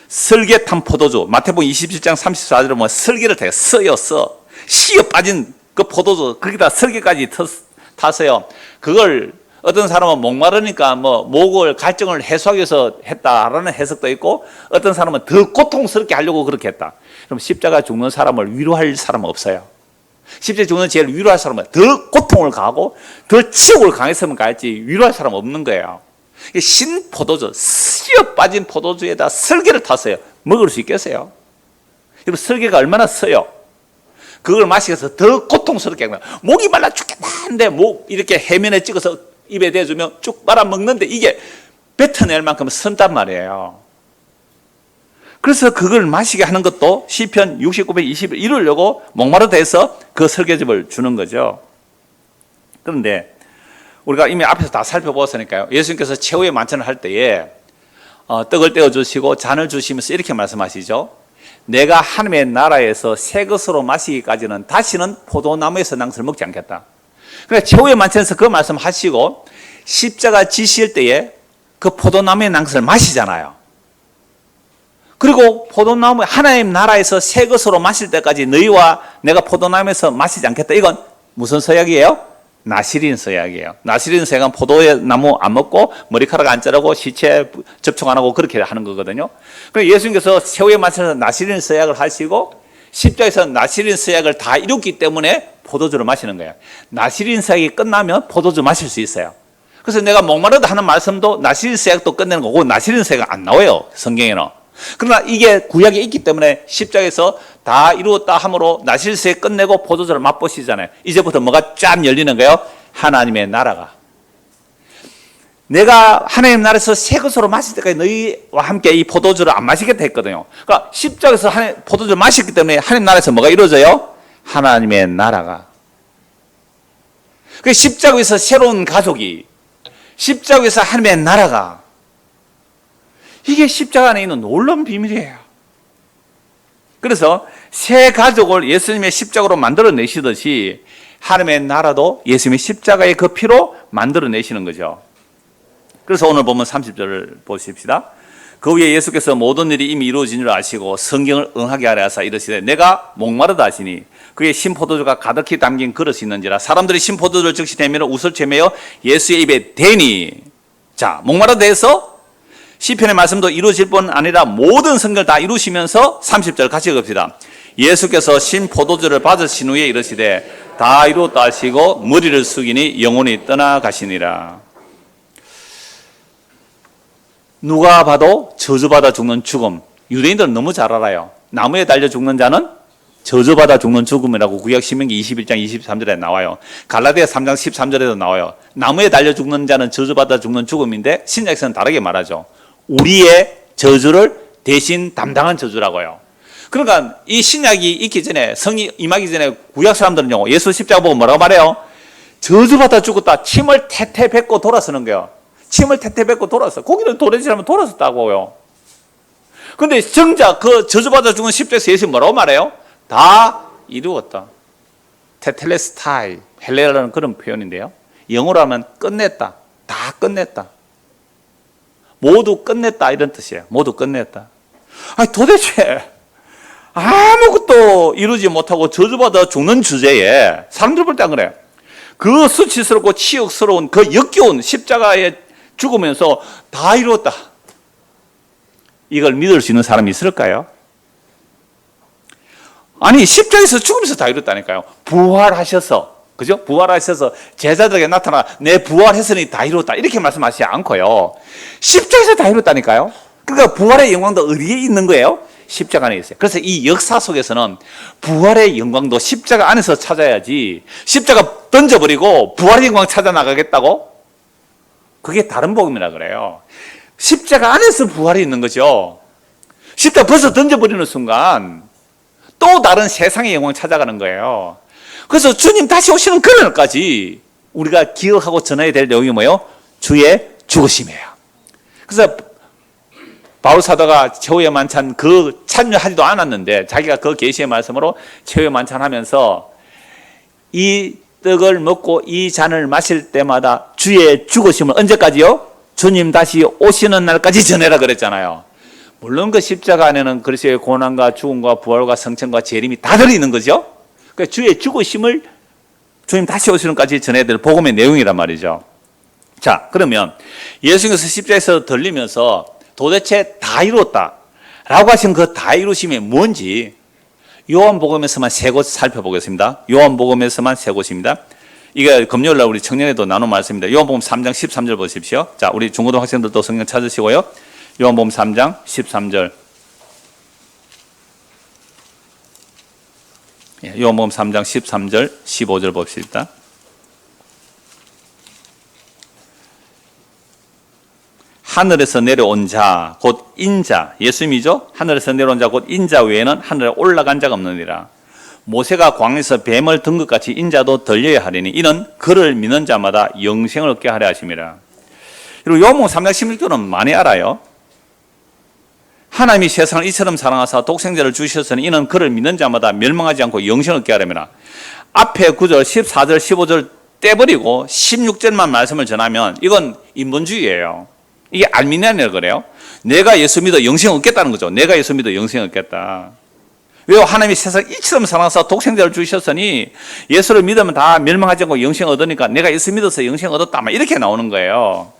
설계 탄 포도주, 마태복음 27장 34절에 보면 설계를 타요. 써요. 씨어 빠진 그 포도주, 거기다 설계까지 타서요. 그걸 어떤 사람은 목마르니까 뭐 목을 갈증을 해소하기 위해서 했다라는 해석도 있고, 어떤 사람은 더 고통스럽게 하려고 그렇게 했다. 그럼 십자가 죽는 사람을 위로할 사람은 없어요. 십자가 죽는 죄를 위로할 사람은 더 고통을 가하고 더 치욕을 강했으면 가했지 위로할 사람은 없는 거예요. 신 포도주, 씨어 빠진 포도주에다 설계를 탔어요. 먹을 수 있겠어요? 여러분, 설계가 얼마나 써요? 그걸 마시면서 더 고통스럽게 하는 거예요. 목이 말라 죽겠다 하는데 목 이렇게 해면에 찍어서 입에 대주면 쭉 빨아먹는데 이게 뱉어낼 만큼 쓴단 말이에요. 그래서 그걸 마시게 하는 것도 시편 69편 20을 이루려고 목마르다 해서 그 설계집을 주는 거죠. 그런데 우리가 이미 앞에서 다 살펴보았으니까요. 예수님께서 최후의 만찬을 할 때에 떡을 떼어주시고 잔을 주시면서 이렇게 말씀하시죠. 내가 하나님의 나라에서 새 것으로 마시기까지는 다시는 포도나무에서 낭수를 먹지 않겠다. 그러니까 최후의 만찬에서 그 말씀하시고 십자가 지실 때에 그 포도나무의 낭수를 마시잖아요. 그리고 포도나무, 하나님 나라에서 새 것으로 마실 때까지 너희와 내가 포도나무에서 마시지 않겠다. 이건 무슨 서약이에요? 나시린 서약이에요. 나시린 서약은 포도나무 안 먹고 머리카락 안 자르고 시체 접촉 안 하고 그렇게 하는 거거든요. 그래서 예수님께서 최후의 만찬에서 나시린 서약을 하시고 십자가에서 나시린 서약을 다 이뤘기 때문에 포도주를 마시는 거예요. 나시린 서약이 끝나면 포도주 마실 수 있어요. 그래서 내가 목마르다 하는 말씀도 나시린 서약도 끝내는 거고 나시린 서약은 안 나와요, 성경에는. 그러나 이게 구약에 있기 때문에 십자가에서 다 이루었다 함으로 나시린 서약 끝내고 포도주를 맛보시잖아요. 이제부터 뭐가 쫙 열리는 거예요? 하나님의 나라가. 내가 하나님 나라에서 새 것으로 마실 때까지 너희와 함께 이 포도주를 안 마시겠다 했거든요. 그러니까 십자가에서 포도주를 마셨기 때문에 하나님 나라에서 뭐가 이루어져요? 하나님의 나라가. 그 십자가에서 새로운 가족이, 십자가에서 하나님의 나라가, 이게 십자가 안에 있는 놀라운 비밀이에요. 그래서 새 가족을 예수님의 십자가로 만들어내시듯이 하나님의 나라도 예수님의 십자가의 그 피로 만들어내시는 거죠. 그래서 오늘 보면 30절을 보십시다. 그 위에 예수께서 모든 일이 이미 이루어진 줄 아시고 성경을 응하게 하려 하사 이르시되 내가 목마르다 하시니 그의 신포도주가 가득히 담긴 그릇이 있는지라. 사람들이 신포도주를 즉시 대매로 웃을 채매어 예수의 입에 대니. 자, 목마르다 해서 시편의 말씀도 이루어질 뿐 아니라 모든 성경을 다 이루시면서 30절 같이 읽읍시다. 예수께서 신포도주를 받으신 후에 이르시되 다 이루었다 하시고 머리를 숙이니 영혼이 떠나가시니라. 누가 봐도 저주받아 죽는 죽음. 유대인들은 너무 잘 알아요. 나무에 달려 죽는 자는 저주받아 죽는 죽음이라고 구약 신명기 21장 23절에 나와요. 갈라디아 3장 13절에도 나와요. 나무에 달려 죽는 자는 저주받아 죽는 죽음인데 신약에서는 다르게 말하죠. 우리의 저주를 대신 담당한 저주라고요. 그러니까 이 신약이 있기 전에, 성이 임하기 전에 구약 사람들은요, 예수 십자가 보고 뭐라고 말해요? 저주받아 죽었다. 침을 태태 뱉고 돌아서는 거예요. 침을 태태 뱉고 돌아서. 고기를 도래질하면 돌아섰다고요. 그런데 정작 그 저주받아 죽은 십자가에서 예수님 뭐라고 말해요? 다 이루었다. 테텔레스타이, 헬레라는 그런 표현인데요. 영어로 하면 끝냈다. 다 끝냈다. 모두 끝냈다 이런 뜻이에요. 모두 끝냈다. 아니 도대체 아무것도 이루지 못하고 저주받아 죽는 주제에 사람들 볼 때 안 그래요. 그 수치스럽고 치욕스러운 그 역겨운 십자가에 죽으면서 다 이루었다. 이걸 믿을 수 있는 사람이 있을까요? 아니 십자가에서 죽으면서 다 이뤘다니까요. 부활하셔서, 그죠? 부활하셔서 제자들에게 나타나 내 부활했으니 다 이뤘다 이렇게 말씀하시지 않고요. 십자가에서 다 이뤘다니까요. 그러니까 부활의 영광도 어디에 있는 거예요? 십자가 안에 있어요. 그래서 이 역사 속에서는 부활의 영광도 십자가 안에서 찾아야지, 십자가 던져버리고 부활의 영광 찾아 나가겠다고? 그게 다른 복음이라 그래요. 십자가 안에서 부활이 있는 거죠. 십자가 벌써 던져버리는 순간 또 다른 세상의 영광 찾아가는 거예요. 그래서 주님 다시 오시는 그날까지 우리가 기억하고 전해야 될 내용이 뭐예요? 주의 죽으심이에요. 그래서 바울 사도가 최후의 만찬 그 참여하지도 않았는데 자기가 그 계시의 말씀으로 최후의 만찬하면서 이 떡을 먹고 이 잔을 마실 때마다 주의 죽으심을 언제까지요? 주님 다시 오시는 날까지 전해라 그랬잖아요. 물론 그 십자가 안에는 그리스도의 고난과 죽음과 부활과 성천과 재림이 다 들어있는 거죠. 그러니까 주의 죽으심을 주님 다시 오시는 날까지 전해야 될 복음의 내용이란 말이죠. 자, 그러면 예수님께서 십자가에서 들리면서 도대체 다 이루었다 라고 하신 그 다 이루심이 뭔지 요한복음에서만 세 곳 살펴보겠습니다. 요한복음에서만 세 곳입니다. 이게 금요일날 우리 청년회도 나눈 말씀입니다. 요한복음 3장 13절 보십시오. 자, 우리 중고등 학생들도 성경 찾으시고요. 요한복음 3장 13절. 요한복음 3장 13절 15절 봅시다. 하늘에서 내려온 자, 곧 인자, 예수님이죠? 하늘에서 내려온 자, 곧 인자 외에는 하늘에 올라간 자가 없느니라. 모세가 광야에서 뱀을 든 것 같이 인자도 들려야 하리니 이는 그를 믿는 자마다 영생을 얻게 하려 하심이라. 그리고 요한복음 3장 16절은 많이 알아요. 하나님이 세상을 이처럼 사랑하사 독생자를 주셨으니 이는 그를 믿는 자마다 멸망하지 않고 영생을 얻게 하려면, 앞에 9절, 14절, 15절 떼버리고 16절만 말씀을 전하면 이건 인본주의예요. 이게 알미니안이라고 그래요. 내가 예수 믿어 영생 얻겠다는 거죠. 내가 예수 믿어 영생 얻겠다. 왜요? 하나님이 세상을 이처럼 사랑하사 독생자를 주셨으니 예수를 믿으면 다 멸망하지 않고 영생 얻으니까 내가 예수 믿어서 영생 얻었다, 막 이렇게 나오는 거예요.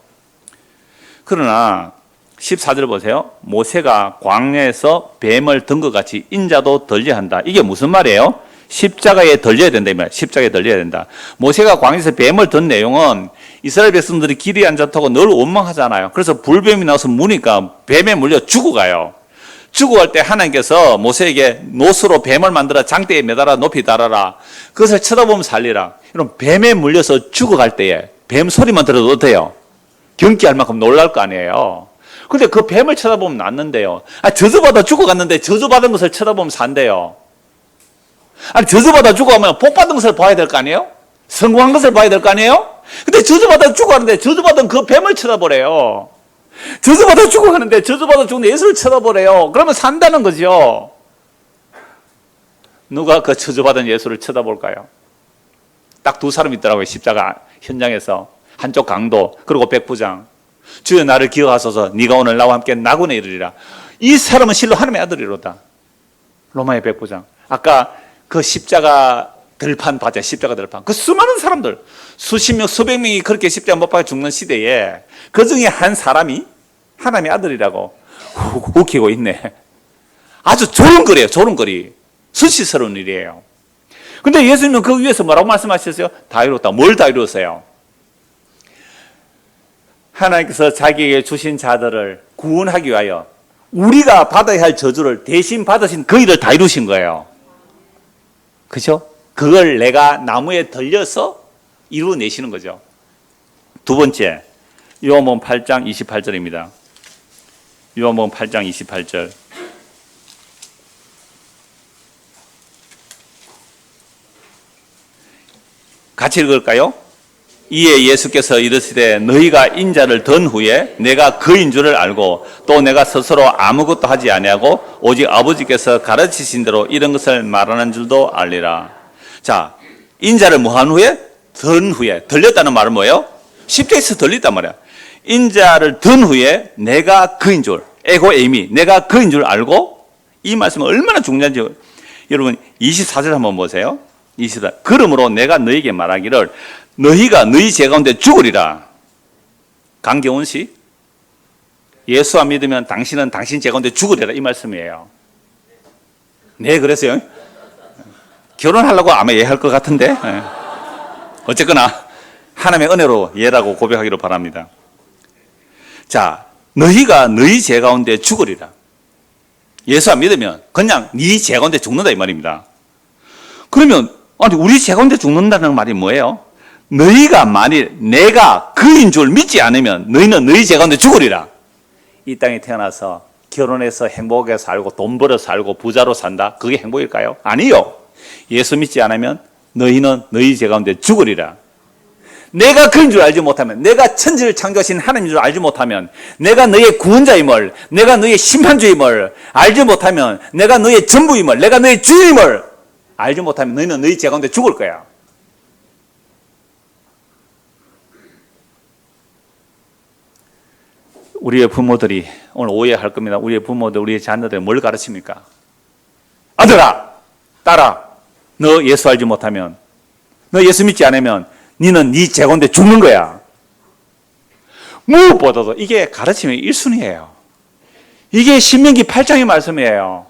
그러나 14절 보세요. 모세가 광야에서 뱀을 든 것 같이 인자도 덜려야 한다. 이게 무슨 말이에요? 십자가에 덜려야 된다. 십자가에 덜려야 된다. 모세가 광야에서 뱀을 든 내용은 이스라엘 백성들이 길이 앉았다고 늘 원망하잖아요. 그래서 불뱀이 나와서 무니까 뱀에 물려 죽어가요. 죽어갈 때 하나님께서 모세에게 노스로 뱀을 만들어 장대에 매달아 높이 달아라. 그것을 쳐다보면 살리라. 이런 뱀에 물려서 죽어갈 때에 뱀 소리만 들어도 어때요? 경기할 만큼 놀랄 거 아니에요. 근데 그 뱀을 쳐다보면 낫는데요. 저주받아 죽어갔는데 저주받은 것을 쳐다보면 산대요. 아니, 저주받아 죽어가면 복받은 것을 봐야 될 거 아니에요? 성공한 것을 봐야 될 거 아니에요? 근데 저주받아 죽어가는데 저주받은 그 뱀을 쳐다보래요. 저주받아 죽어가는데 저주받아 죽는 예수를 쳐다보래요. 그러면 산다는 거죠. 누가 그 저주받은 예수를 쳐다볼까요? 딱 두 사람 있더라고요. 십자가 현장에서. 한쪽 강도, 그리고 백부장. 주여 나를 기억하소서. 네가 오늘 나와 함께 낙원에 이르리라. 이 사람은 실로 하나님의 아들이로다. 로마의 백부장. 아까 그 십자가 들판 봤죠. 십자가 들판. 그 수많은 사람들, 수십 명, 수백 명이 그렇게 십자가 못 박혀 죽는 시대에 그 중에 한 사람이 하나님의 아들이라고 웃기고 있네. 아주 조롱거리예요. 조롱거리. 수치스러운 일이에요. 근데 예수님은 그 위에서 뭐라고 말씀하셨어요? 다 이뤘다. 뭘 다 이뤘어요? 하나님께서 자기에게 주신 자들을 구원하기 위하여 우리가 받아야 할 저주를 대신 받으신 그 일을 다 이루신 거예요. 그죠? 그걸 내가 나무에 들려서 이루어내시는 거죠. 두 번째, 요한복음 8장 28절입니다. 요한복음 8장 28절. 같이 읽을까요? 이에 예수께서 이르시되 너희가 인자를 든 후에 내가 그인 줄을 알고 또 내가 스스로 아무것도 하지 아니하고 오직 아버지께서 가르치신 대로 이런 것을 말하는 줄도 알리라. 자, 인자를 뭐 한 후에? 든 후에. 들렸다는 말은 뭐예요? 십자에서 들렸단 말이야. 인자를 든 후에 내가 그인 줄, 에고 에이미, 내가 그인 줄 알고, 이 말씀은 얼마나 중요한지 여러분 24절 한번 보세요. 24. 그러므로 내가 너희에게 말하기를 너희가 너희 죄 가운데 죽으리라. 강경훈 씨, 예수 안 믿으면 당신은 당신 죄 가운데 죽으리라, 이 말씀이에요. 네, 그랬어요. 결혼하려고 아마 예할 것 같은데. 네. 어쨌거나 하나님의 은혜로 예라고 고백하기를 바랍니다. 자, 너희가 너희 죄 가운데 죽으리라. 예수 안 믿으면 그냥 네 죄 가운데 죽는다 이 말입니다. 그러면 아니 우리 죄 가운데 죽는다는 말이 뭐예요? 너희가 만일 내가 그인 줄 믿지 않으면 너희는 너희 죄 가운데 죽으리라. 이 땅에 태어나서 결혼해서 행복하게 살고 돈 벌어 살고 부자로 산다? 그게 행복일까요? 아니요. 예수 믿지 않으면 너희는 너희 죄 가운데 죽으리라. 내가 그인 줄 알지 못하면, 내가 천지를 창조하신 하나님인 줄 알지 못하면, 내가 너의 구원자임을, 내가 너의 심판주임을 알지 못하면, 내가 너의 전부임을, 내가 너의 주임을 알지 못하면 너희는 너희 죄 가운데 죽을 거야. 우리의 부모들이 오늘 오해할 겁니다. 우리의 부모들, 우리의 자녀들 뭘 가르칩니까? 아들아, 딸아, 너 예수 알지 못하면, 너 예수 믿지 않으면 너는 네 죄 가운데 죽는 거야. 무엇보다도 이게 가르침의 1순위예요. 이게 신명기 8장의 말씀이에요.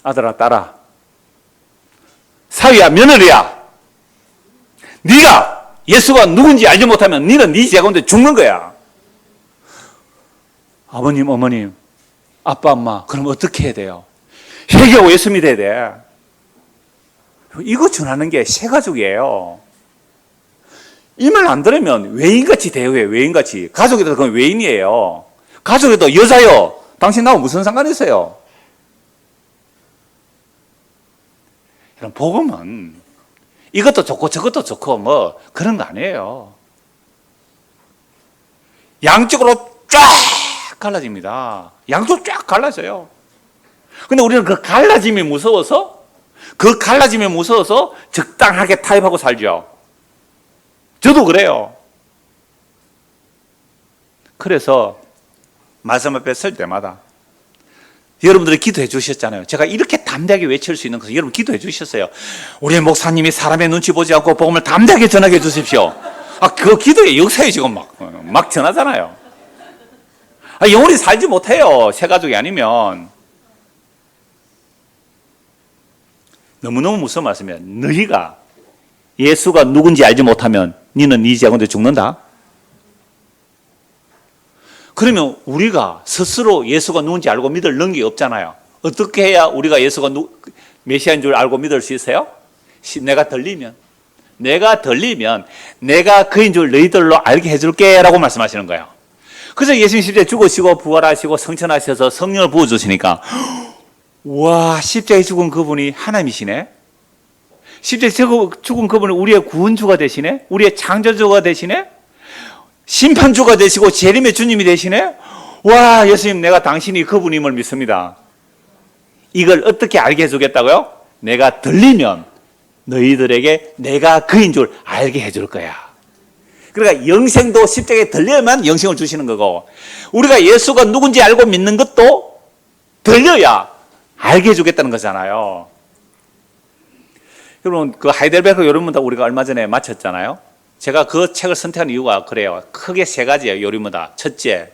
아들아, 딸아, 사위야, 며느리야, 네가 예수가 누군지 알지 못하면 너는 네 죄 가운데 죽는 거야. 아버님, 어머님, 아빠, 엄마, 그럼 어떻게 해야 돼요? 회개하고 예수 믿어야 돼. 이거 전하는 게 새가족이에요. 이 말 안 들으면 외인같이 대우해, 외인같이. 가족이라도 그건 외인이에요. 가족이라도 여자요. 당신 나하고 무슨 상관이 있어요? 이런 복음은 이것도 좋고 저것도 좋고 뭐 그런 거 아니에요. 양쪽으로 쫙 갈라집니다. 양쪽 쫙 갈라져요. 근데 우리는 그 갈라짐이 무서워서 적당하게 타협하고 살죠. 저도 그래요. 그래서 말씀 앞에 설 때마다 여러분들이 기도해 주셨잖아요. 제가 이렇게 담대하게 외칠 수 있는 것을 여러분 기도해 주셨어요. 우리 목사님이 사람의 눈치 보지 않고 복음을 담대하게 전하게 해 주십시오. 그 기도의 역사에 지금 막 전하잖아요. 영원히 살지 못해요. 새 가족이 아니면. 너무너무 무서운 말씀이에요. 너희가 예수가 누군지 알지 못하면 너는 네 죄 가운데 죽는다. 그러면 우리가 스스로 예수가 누군지 알고 믿을 능력이 없잖아요. 어떻게 해야 우리가 예수가 메시아인 줄 알고 믿을 수 있어요? 내가 들리면 내가 그인 줄 너희들로 알게 해줄게 라고 말씀하시는 거예요. 그래서 예수님 십자가에 죽으시고 부활하시고 성천하셔서 성령을 부어주시니까 와, 십자가에 죽은 그분이 하나님이시네. 십자가에 죽은 그분이 우리의 구원주가 되시네. 우리의 창조주가 되시네. 심판주가 되시고 재림의 주님이 되시네. 와, 예수님, 내가 당신이 그분임을 믿습니다. 이걸 어떻게 알게 해주겠다고요? 내가 들리면 너희들에게 내가 그인 줄 알게 해줄 거야. 그러니까 영생도 십자가에 들려야만 영생을 주시는 거고, 우리가 예수가 누군지 알고 믿는 것도 들려야 알게 해주겠다는 거잖아요. 여러분, 그 하이델베르크 요리문답 우리가 얼마 전에 마쳤잖아요. 제가 그 책을 선택한 이유가 그래요. 크게 세 가지예요, 요리문답. 첫째,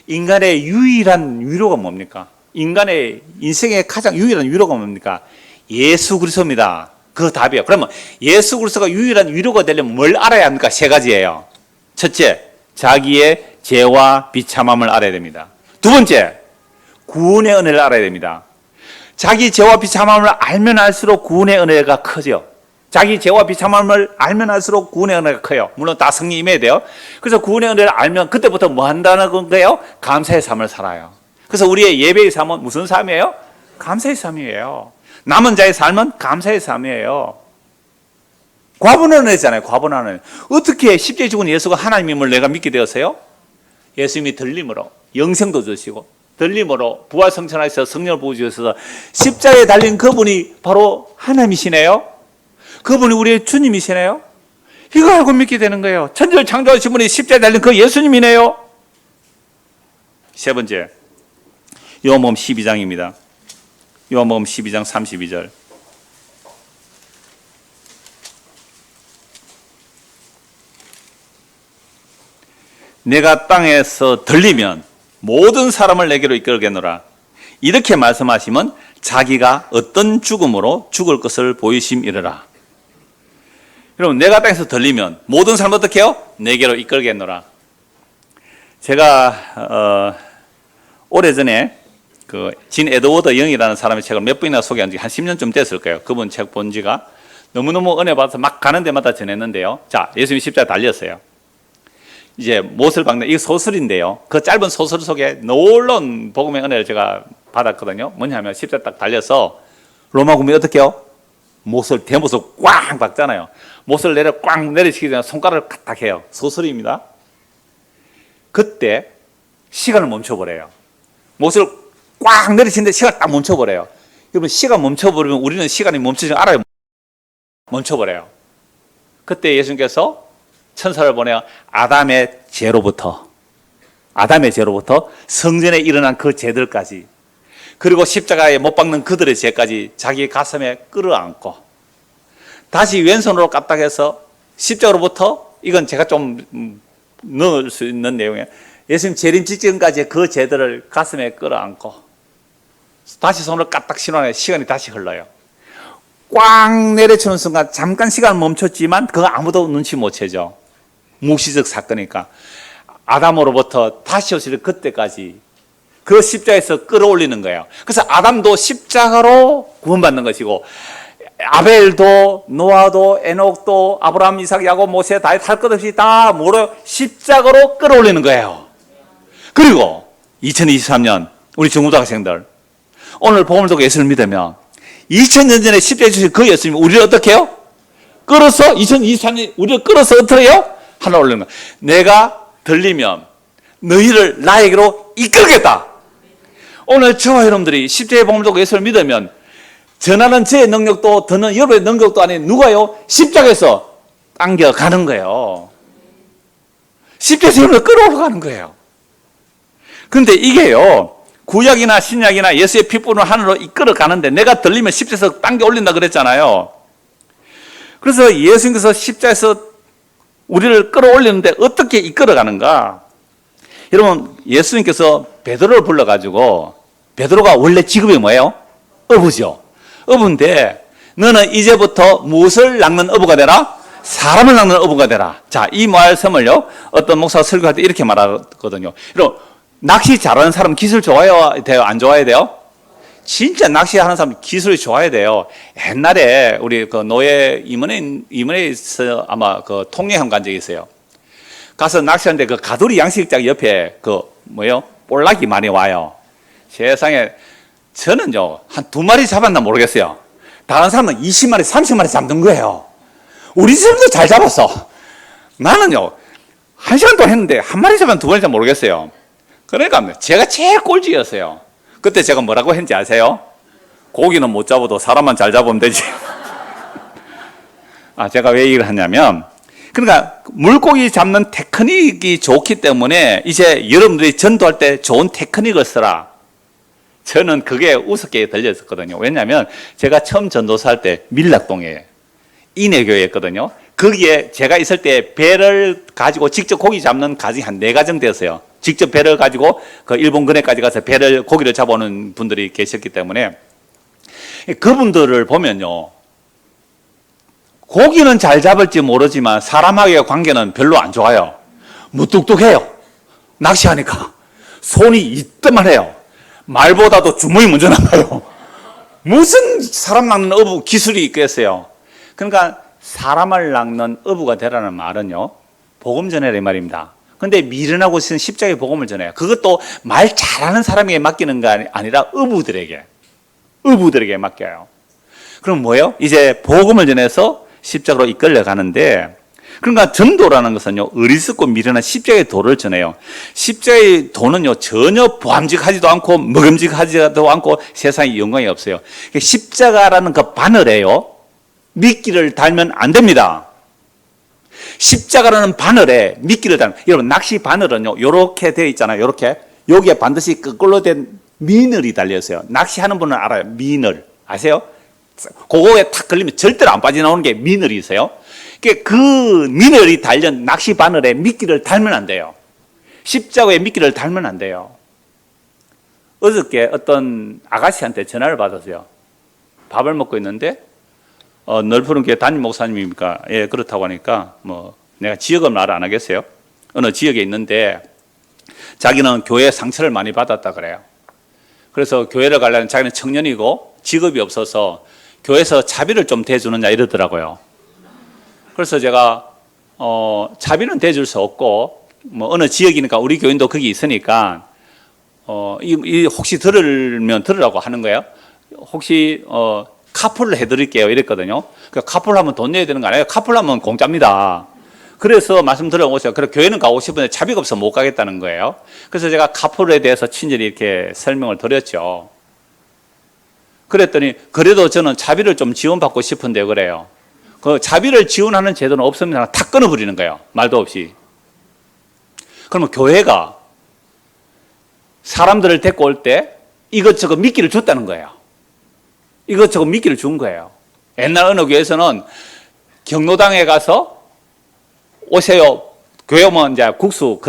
인간의 유일한 위로가 뭡니까? 인간의 인생의 가장 유일한 위로가 뭡니까? 예수 그리스도입니다. 그 답이에요. 그러면 예수 그리스도가 유일한 위로가 되려면 뭘 알아야 합니까? 세 가지예요. 첫째, 자기의 죄와 비참함을 알아야 됩니다. 두 번째, 구원의 은혜를 알아야 됩니다. 자기 죄와 비참함을 알면 알수록 구원의 은혜가 커져. 자기 죄와 비참함을 알면 알수록 구원의 은혜가 커요. 물론 다 성령 임해야 돼요. 그래서 구원의 은혜를 알면 그때부터 뭐 한다는 건가요? 감사의 삶을 살아요. 그래서 우리의 예배의 삶은 무슨 삶이에요? 감사의 삶이에요. 남은 자의 삶은 감사의 삶이에요. 과분한 은혜잖아요. 과분한 은혜. 어떻게 십자가에 죽은 예수가 하나님임을 내가 믿게 되었어요? 예수님이 들림으로 영생도 주시고 들림으로 부활성천하셔서 성령을 부어주셔서 십자가에 달린 그분이 바로 하나님이시네요. 그분이 우리의 주님이시네요. 이거 알고 믿게 되는 거예요. 천지를 창조하신 분이 십자가에 달린 그 예수님이네요. 세 번째, 요한복음 12장입니다. 요한복음 12장 32절. 내가 땅에서 들리면 모든 사람을 내게로 이끌겠노라. 이렇게 말씀하시면 자기가 어떤 죽음으로 죽을 것을 보이심이르라. 여러분, 내가 땅에서 들리면 모든 사람 어떻게 해요? 내게로 이끌겠노라. 제가 오래전에 그 진 에드워드 영이라는 사람의 책을 몇 번이나 소개한 지 한 10년쯤 됐을 거예요. 그분 책 본 지가 너무너무 은혜 받아서 막 가는 데마다 전했는데요. 자, 예수님이 십자가에 달렸어요. 이제 못을 박는, 이게 소설인데요. 그 짧은 소설 속에 놀라운 복음의 은혜를 제가 받았거든요. 뭐냐면 십자가에 딱 달려서 로마 군민이 어떻게 해요? 못을, 대못을 꽝 박잖아요. 못을 꽝 내리시기 전에 손가락을 딱 해요. 소설입니다. 그때 시간을 멈춰버려요. 못을 꽉 내리시는데 시간을 딱 멈춰버려요. 여러분, 시간 멈춰버리면 우리는 시간이 멈추지 알아요. 멈춰버려요. 그때 예수님께서 천사를 보내어 아담의 죄로부터 성전에 일어난 그 죄들까지, 그리고 십자가에 못 박는 그들의 죄까지 자기 가슴에 끌어안고 다시 왼손으로 까딱해서 십자가로부터, 이건 제가 좀 넣을 수 있는 내용이에요. 예수님 재림 직전까지 그 죄들을 가슴에 끌어안고 다시 손을 까딱 신호하면 시간이 다시 흘러요. 꽝 내려치는 순간 잠깐 시간을 멈췄지만 그거 아무도 눈치 못 채죠. 무시적 사건이니까. 아담으로부터 다시 오실 그때까지 그 십자가에서 끌어올리는 거예요. 그래서 아담도 십자가로 구원받는 것이고, 아벨도, 노아도, 에녹도, 아브라함, 이삭, 야곱, 모세, 다윗 할 것 없이 다 뭐로 십자가로 끌어올리는 거예요. 그리고 2023년 우리 중고등학생들, 오늘 복음을 듣고 예수를 믿으면 2000년 전에 십자가에 주신 그 예수님이 우리를 어떻게 해요? 끌어서 2023년 우리를 끌어서 어떻게 해요? 하나 올리는 거예요. 내가 들리면 너희를 나에게로 이끌겠다. 오늘 저와 여러분들이 십자가의 복음을 듣고 예수를 믿으면 전하는 저의 능력도 더는 여러분의 능력도 아닌 누가요? 십자가에서 당겨가는 거예요. 십자가에서 여러분을 끌어올라가는 거예요. 그런데 이게요, 구약이나 신약이나 예수의 핏불을 하늘로 이끌어 가는데 내가 들리면 십자가에서 당겨 올린다 그랬잖아요. 그래서 예수님께서 십자가에서 우리를 끌어올리는데 어떻게 이끌어 가는가? 여러분, 예수님께서 베드로를 불러가지고, 베드로가 원래 직업이 뭐예요? 어부죠. 어부인데 너는 이제부터 무엇을 낚는 어부가 되라? 사람을 낚는 어부가 되라. 자, 이 말씀을요, 어떤 목사가 설교할 때 이렇게 말하거든요. 여러분, 낚시 잘하는 사람 기술 좋아야 돼요? 안 좋아야 돼요? 진짜 낚시하는 사람 기술이 좋아야 돼요. 옛날에 우리 그 노예 임원에서 아마 그 통영항 간 적이 있어요. 가서 낚시하는데 그 가두리 양식장 옆에 그 뭐요? 볼락이 많이 와요. 세상에, 저는요 한 2마리 잡았나 모르겠어요. 다른 사람은 20마리, 30마리 잡는 거예요. 우리 집도 잘 잡았어. 나는요 1시간 동안 했는데 1마리 잡았나 2마리 잡았나 모르겠어요. 그러니까 제가 제일 꼴찌였어요. 그때 제가 뭐라고 했는지 아세요? 고기는 못 잡아도 사람만 잘 잡으면 되지. 제가 왜 얘기를 하냐면, 그러니까 물고기 잡는 테크닉이 좋기 때문에 이제 여러분들이 전도할 때 좋은 테크닉을 쓰라. 저는 그게 우습게 들렸었거든요. 왜냐하면 제가 처음 전도사 할 때 밀락동에 인해교회였거든요. 거기에 제가 있을 때 배를 가지고 직접 고기 잡는 가정이 한 4가정 되었어요. 직접 배를 가지고 그 일본 근해까지 가서 고기를 잡아오는 분들이 계셨기 때문에, 그분들을 보면요, 고기는 잘 잡을지 모르지만 사람하고의 관계는 별로 안 좋아요. 무뚝뚝해요. 낚시하니까 손이 이때만 해요. 말보다도 주먹이 먼저 나가요. 무슨 사람 낚는 어부 기술이 있겠어요. 그러니까 사람을 낚는 어부가 되라는 말은요, 복음 전해라 이 말입니다. 근데 미련하고 있는 십자가의 복음을 전해요. 그것도 말 잘하는 사람에게 맡기는 게 아니라 어부들에게 맡겨요. 그럼 뭐예요? 이제 복음을 전해서 십자가로 이끌려 가는데, 그러니까 전도라는 것은요, 어리석고 미련한 십자가의 도를 전해요. 십자가의 도는요, 전혀 보암직하지도 않고 먹음직하지도 않고 세상에 영광이 없어요. 십자가라는 그 바늘에요, 미끼를 달면 안 됩니다. 십자가라는 바늘에 미끼를 달면, 여러분 낚시 바늘은요 요렇게 되어 있잖아요. 요렇게 여기에 반드시 거꾸로 된 미늘이 달려 있어요. 낚시하는 분은 알아요. 미늘 아세요? 그거에 탁 걸리면 절대로 안 빠져나오는 게 미늘이 있어요. 그 미늘이 달린 낚시 바늘에 미끼를 달면 안 돼요. 십자가에 미끼를 달면 안 돼요. 어저께 어떤 아가씨한테 전화를 받았어요. 밥을 먹고 있는데 넓푸른 교회 담임 목사님입니까? 예, 그렇다고 하니까 뭐 내가 지역은 말 안 하겠어요. 어느 지역에 있는데 자기는 교회 상처를 많이 받았다 그래요. 그래서 교회를 가려면 자기는 청년이고 직업이 없어서 교회에서 자비를 좀 대주느냐 이러더라고요. 그래서 제가 자비는 대줄 수 없고 뭐 어느 지역이니까 우리 교인도 거기 있으니까 혹시 들으면 들으라고 하는 거예요. 혹시 카풀을 해드릴게요 이랬거든요. 그 카풀하면 돈 내야 되는 거 아니에요? 카풀하면 공짜입니다. 그래서 말씀 들어보세요. 그래 교회는 가고 싶은데 자비가 없어 못 가겠다는 거예요. 그래서 제가 카풀에 대해서 친절히 이렇게 설명을 드렸죠. 그랬더니 그래도 저는 자비를 좀 지원받고 싶은데 그래요. 그 자비를 지원하는 제도는 없으면 다 끊어버리는 거예요. 말도 없이. 그러면 교회가 사람들을 데리고 올 때 이것저것 미끼를 줬다는 거예요. 이것저것 미끼를 준 거예요. 옛날 어느 교회에서는 경로당에 가서 오세요. 교회 오면 이제 국수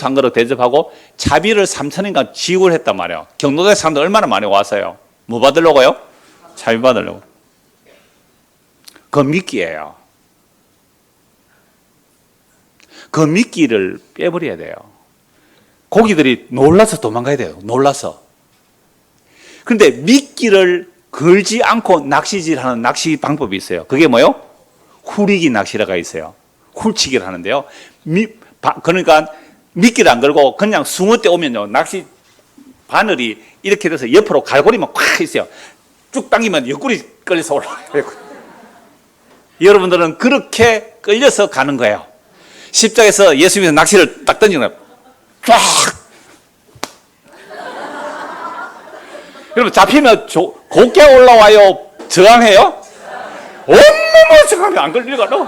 한 그릇 대접하고 자비를 3,000원인가 지급을 했단 말이에요. 경로당 사람들 얼마나 많이 왔어요. 뭐 받으려고요? 자비 받으려고. 그 미끼예요. 그 미끼를 빼버려야 돼요. 고기들이 놀라서 도망가야 돼요. 놀라서. 그런데 미끼를 걸지 않고 낚시질하는 낚시 방법이 있어요. 그게 뭐요? 후리기 낚시라가 있어요. 훌치기를 하는데요. 그러니까 미끼를 안 걸고 그냥 숭어 때 오면요. 낚시 바늘이 이렇게 돼서 옆으로 갈고리만 콱 있어요. 쭉 당기면 옆구리 끌려서 올라가요. 여러분들은 그렇게 끌려서 가는 거예요. 십자가에서 예수님께서 낚시를 딱 던지는 거예요. 쫙! 여러분 잡히면 곱게 올라와요? 저항해요? 온몸을 저항하면 안 걸리거든.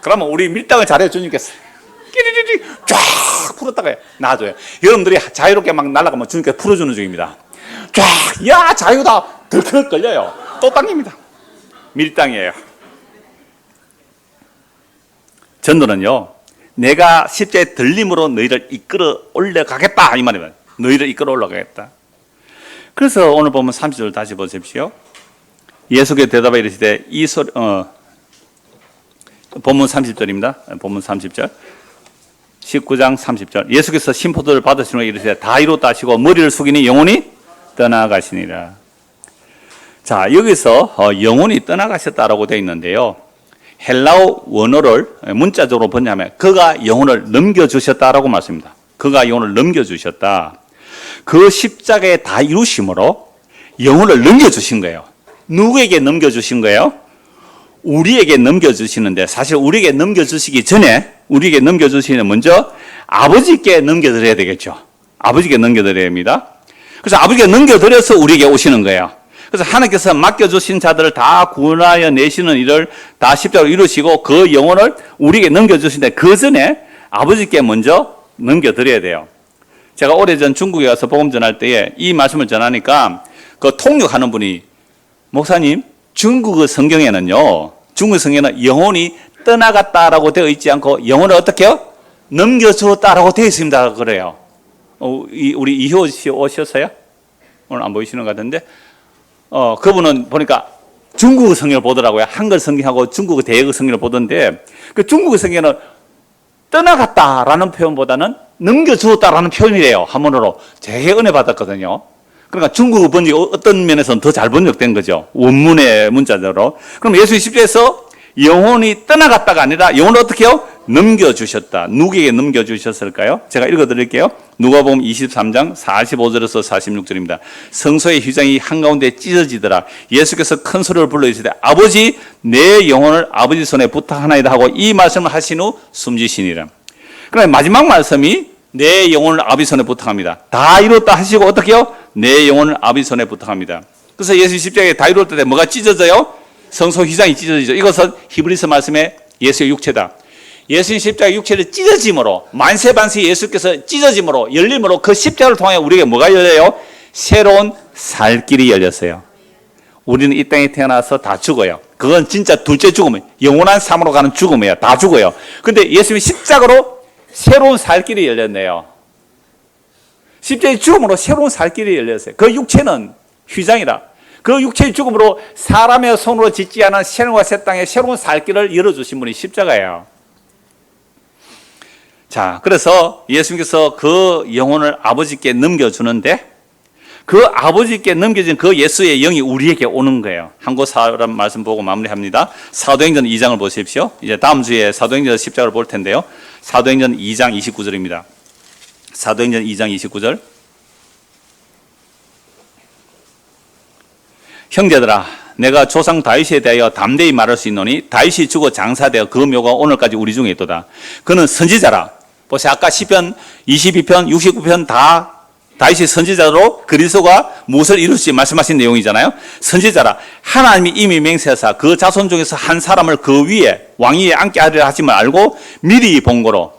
그러면 우리 밀당을 잘해 주님께서 끼리리리 쫙 풀었다가 놔줘요. 여러분들이 자유롭게 막 날아가면 주님께서 풀어주는 중입니다. 쫙! 야 자유다! 덜덜 걸려요. 또 당깁니다. 밀당이에요. 전도는요, 내가 십자가의 들림으로 너희를 이끌어 올라가겠다 이 말이에요. 너희를 이끌어 올라가겠다. 그래서 오늘 보면 30절 다시 보십시오. 예수께 대답하여 이르시되 이 소리 본문 30절입니다. 본문 30절 19장 30절 예수께서 신포도를 받으신 후에 이르시되 다 이루었다 하시고 머리를 숙이니 영혼이 떠나가시니라. 자, 여기서 영혼이 떠나가셨다라고 되어 있는데요. 헬라어 원어를 문자적으로 번역하면 그가 영혼을 넘겨주셨다라고 말씀입니다. 그가 영혼을 넘겨주셨다. 그 십자가에 다 이루심으로 영혼을 넘겨주신 거예요. 누구에게 넘겨주신 거예요? 우리에게 넘겨주시는데 사실 우리에게 넘겨주시기 전에 우리에게 넘겨주시는 먼저 아버지께 넘겨드려야 되겠죠. 아버지께 넘겨드려야 합니다. 그래서 아버지께 넘겨드려서 우리에게 오시는 거예요. 그래서 하나님께서 맡겨주신 자들을 다 구원하여 내시는 일을 다 십자가로 이루시고 그 영혼을 우리에게 넘겨주시는데 그 전에 아버지께 먼저 넘겨드려야 돼요. 제가 오래전 중국에 가서 복음 전할 때에 이 말씀을 전하니까 그 통역하는 분이 목사님 중국어 성경에는요 영혼이 떠나갔다라고 되어 있지 않고 영혼을 어떻게 해요? 넘겨주었다라고 되어 있습니다. 그래요. 우리 이효 씨 오셨어요? 오늘 안 보이시는 것 같은데 그분은 보니까 중국어 성경을 보더라고요. 한글 성경하고 중국어 대역어 성경을 보던데 그 중국어 성경은 떠나갔다라는 표현보다는 넘겨주었다라는 표현이래요. 한문으로 되게 은혜 받았거든요. 그러니까 중국어 번역이 어떤 면에서는 더 잘 번역된 거죠. 원문의 문자대로. 그럼 예수 십자에서 영혼이 떠나갔다가 아니라 영혼을 어떻게 해요? 넘겨주셨다. 누구에게 넘겨주셨을까요? 제가 읽어드릴게요. 누가복음 23장 45절에서 46절입니다. 성소의 휘장이 한가운데 찢어지더라. 예수께서 큰 소리를 불러 이르시되 아버지 내 영혼을 아버지 손에 부탁하나이다 하고 이 말씀을 하신 후 숨지시니라. 그럼 마지막 말씀이 내 영혼을 아버지 손에 부탁합니다. 다 이뤘다 하시고 어떻게 해요? 내 영혼을 아버지 손에 부탁합니다. 그래서 예수 십자가에 다 이뤘을 때 뭐가 찢어져요? 성소 휘장이 찢어지죠. 이것은 히브리서 말씀의 예수의 육체다. 예수님 십자가 육체를 찢어짐으로, 만세반세 예수께서 찢어짐으로, 열림으로 그 십자가를 통해 우리에게 뭐가 열려요? 새로운 살 길이 열렸어요. 우리는 이 땅에 태어나서 다 죽어요. 그건 진짜 둘째 죽음이에요. 영원한 삶으로 가는 죽음이에요. 다 죽어요. 근데 예수님이 십자가로 새로운 살 길이 열렸네요. 십자가의 죽음으로 새로운 살 길이 열렸어요. 그 육체는 휘장이라. 그 육체의 죽음으로 사람의 손으로 짓지 않은 새로운 새 땅에 새로운 살 길을 열어주신 분이 십자가예요. 자, 그래서 예수님께서 그 영혼을 아버지께 넘겨주는데 그 아버지께 넘겨진 그 예수의 영이 우리에게 오는 거예요. 한국 사람 말씀 보고 마무리합니다. 사도행전 2장을 보십시오. 이제 다음 주에 사도행전 십자가를 볼 텐데요. 사도행전 2장 29절입니다. 사도행전 2장 29절. 형제들아, 내가 조상 다윗에 대하여 담대히 말할 수 있노니 다윗이 죽어 장사되어 그 묘가 오늘까지 우리 중에 있도다. 그는 선지자라. 보세요. 아까 시편 22편, 69편 다 다윗이 선지자로 그리스도가 무엇을 이룰지 말씀하신 내용이잖아요. 선지자라. 하나님이 이미 맹세하사 그 자손 중에서 한 사람을 그 위에 왕위에 앉게 하리라 하심을 알고 미리 본 거로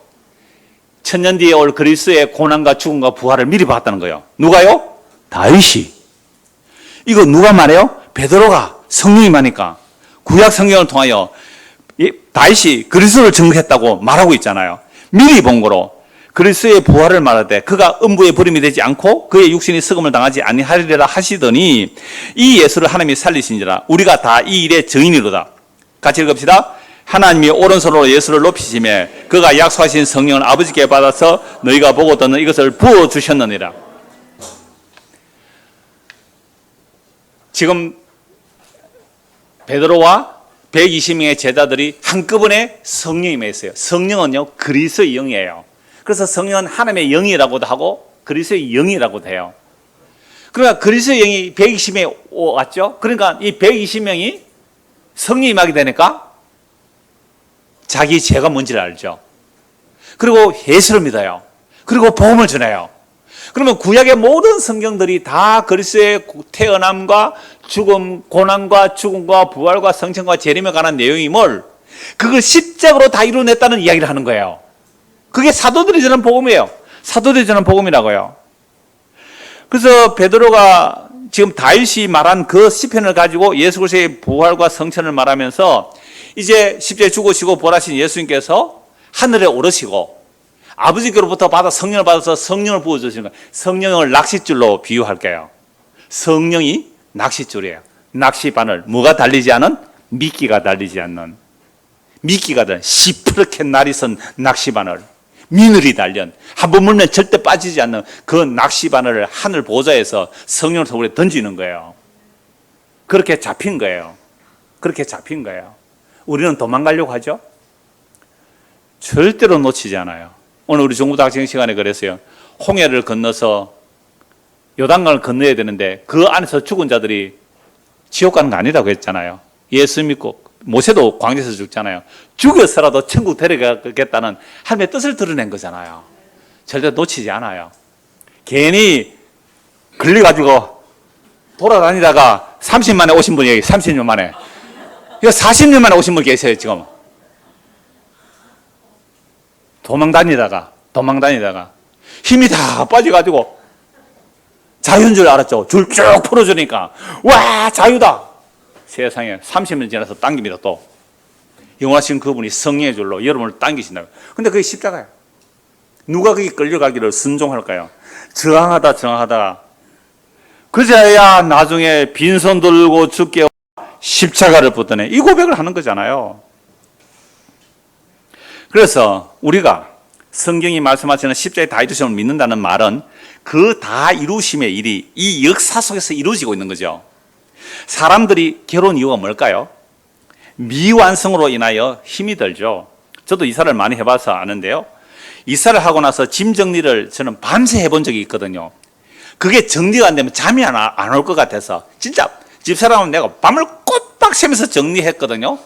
천년 뒤에 올 그리스도의 고난과 죽음과 부활을 미리 봤다는 거예요. 누가요? 다윗이. 이거 누가 말해요? 베드로가 성령이 많으니까 구약 성경을 통하여 다윗이 그리스도를 증거했다고 말하고 있잖아요. 미리 본 거로 그리스도의 부활을 말하되 그가 음부의 버림이 되지 않고 그의 육신이 썩음을 당하지 아니하리라 하시더니 이 예수를 하나님이 살리신지라. 우리가 다 이 일의 증인이로다. 같이 읽읍시다. 하나님이 오른손으로 예수를 높이시며 그가 약속하신 성령을 아버지께 받아서 너희가 보고 듣는 이것을 부어주셨느니라. 지금 베드로와 120명의 제자들이 한꺼번에 성령이 임했어요. 성령은요 그리스도의 영이에요. 그래서 성령은 하나님의 영이라고도 하고 그리스도의 영이라고도 해요. 그러니까 그리스도의 영이 120명에 왔죠. 그러니까 이 120명이 성령이 임하게 되니까 자기 죄가 뭔지를 알죠. 그리고 예수를 믿어요. 그리고 복음을 전해요. 그러면 구약의 모든 성경들이 다 그리스도의 태어남과 죽음, 고난과 죽음과 부활과 성천과 재림에 관한 내용임을 그걸 십자가로 다 이루어냈다는 이야기를 하는 거예요. 그게 사도들이 전한 복음이에요. 사도들이 전한 복음이라고요. 그래서 베드로가 지금 다윗이 말한 그 시편을 가지고 예수 그리스도의 부활과 성천을 말하면서 이제 십자가에 죽으시고 부활하신 예수님께서 하늘에 오르시고 아버지께로부터 받아 성령을 받아서 성령을 부어주시는 거예요. 성령을 낚싯줄로 비유할게요. 성령이 낚싯줄이에요. 낚시바늘, 뭐가 달리지 않은? 미끼가 달리지 않는, 미끼가 달린 시퍼렇게 날이 선 낚시바늘, 미늘이 달린 한번 물면 절대 빠지지 않는 그 낚시바늘을 하늘 보좌에서 성령을 통해 던지는 거예요. 그렇게 잡힌 거예요. 그렇게 잡힌 거예요. 우리는 도망가려고 하죠? 절대로 놓치지 않아요. 오늘 우리 종부학생 시간에 그랬어요. 홍해를 건너서 요단강을 건너야 되는데 그 안에서 죽은 자들이 지옥 가는 거 아니라고 했잖아요. 예수 믿고 모세도 광야에서 죽잖아요. 죽여서라도 천국 데려가겠다는 하나님의 뜻을 드러낸 거잖아요. 절대 놓치지 않아요. 괜히 걸려가지고 돌아다니다가 30년 만에 오신 분이 30년 만에 40년 만에 오신 분 계세요. 지금 도망다니다가 힘이 다 빠져가지고 자유인 줄 알았죠. 줄 쭉 풀어주니까 와 자유다. 세상에 30년 지나서 당깁니다. 또 영원하신 그분이 성령의 줄로 여러분을 당기신다고. 근데 그게 십자가예요. 누가 거기 끌려가기를 순종할까요? 저항하다 그제야 나중에 빈손 들고 죽게 십자가를 붙드네. 이 고백을 하는 거잖아요. 그래서 우리가 성경이 말씀하시는 십자가의 다 이루심을 믿는다는 말은 그 다 이루심의 일이 이 역사 속에서 이루어지고 있는 거죠. 사람들이 괴로운 이유가 뭘까요? 미완성으로 인하여 힘이 들죠. 저도 이사를 많이 해봐서 아는데요. 이사를 하고 나서 짐 정리를 저는 밤새 해본 적이 있거든요. 그게 정리가 안 되면 잠이 안 올 것 같아서 진짜 집사람은 내가 밤을 꼬박 새면서 정리했거든요.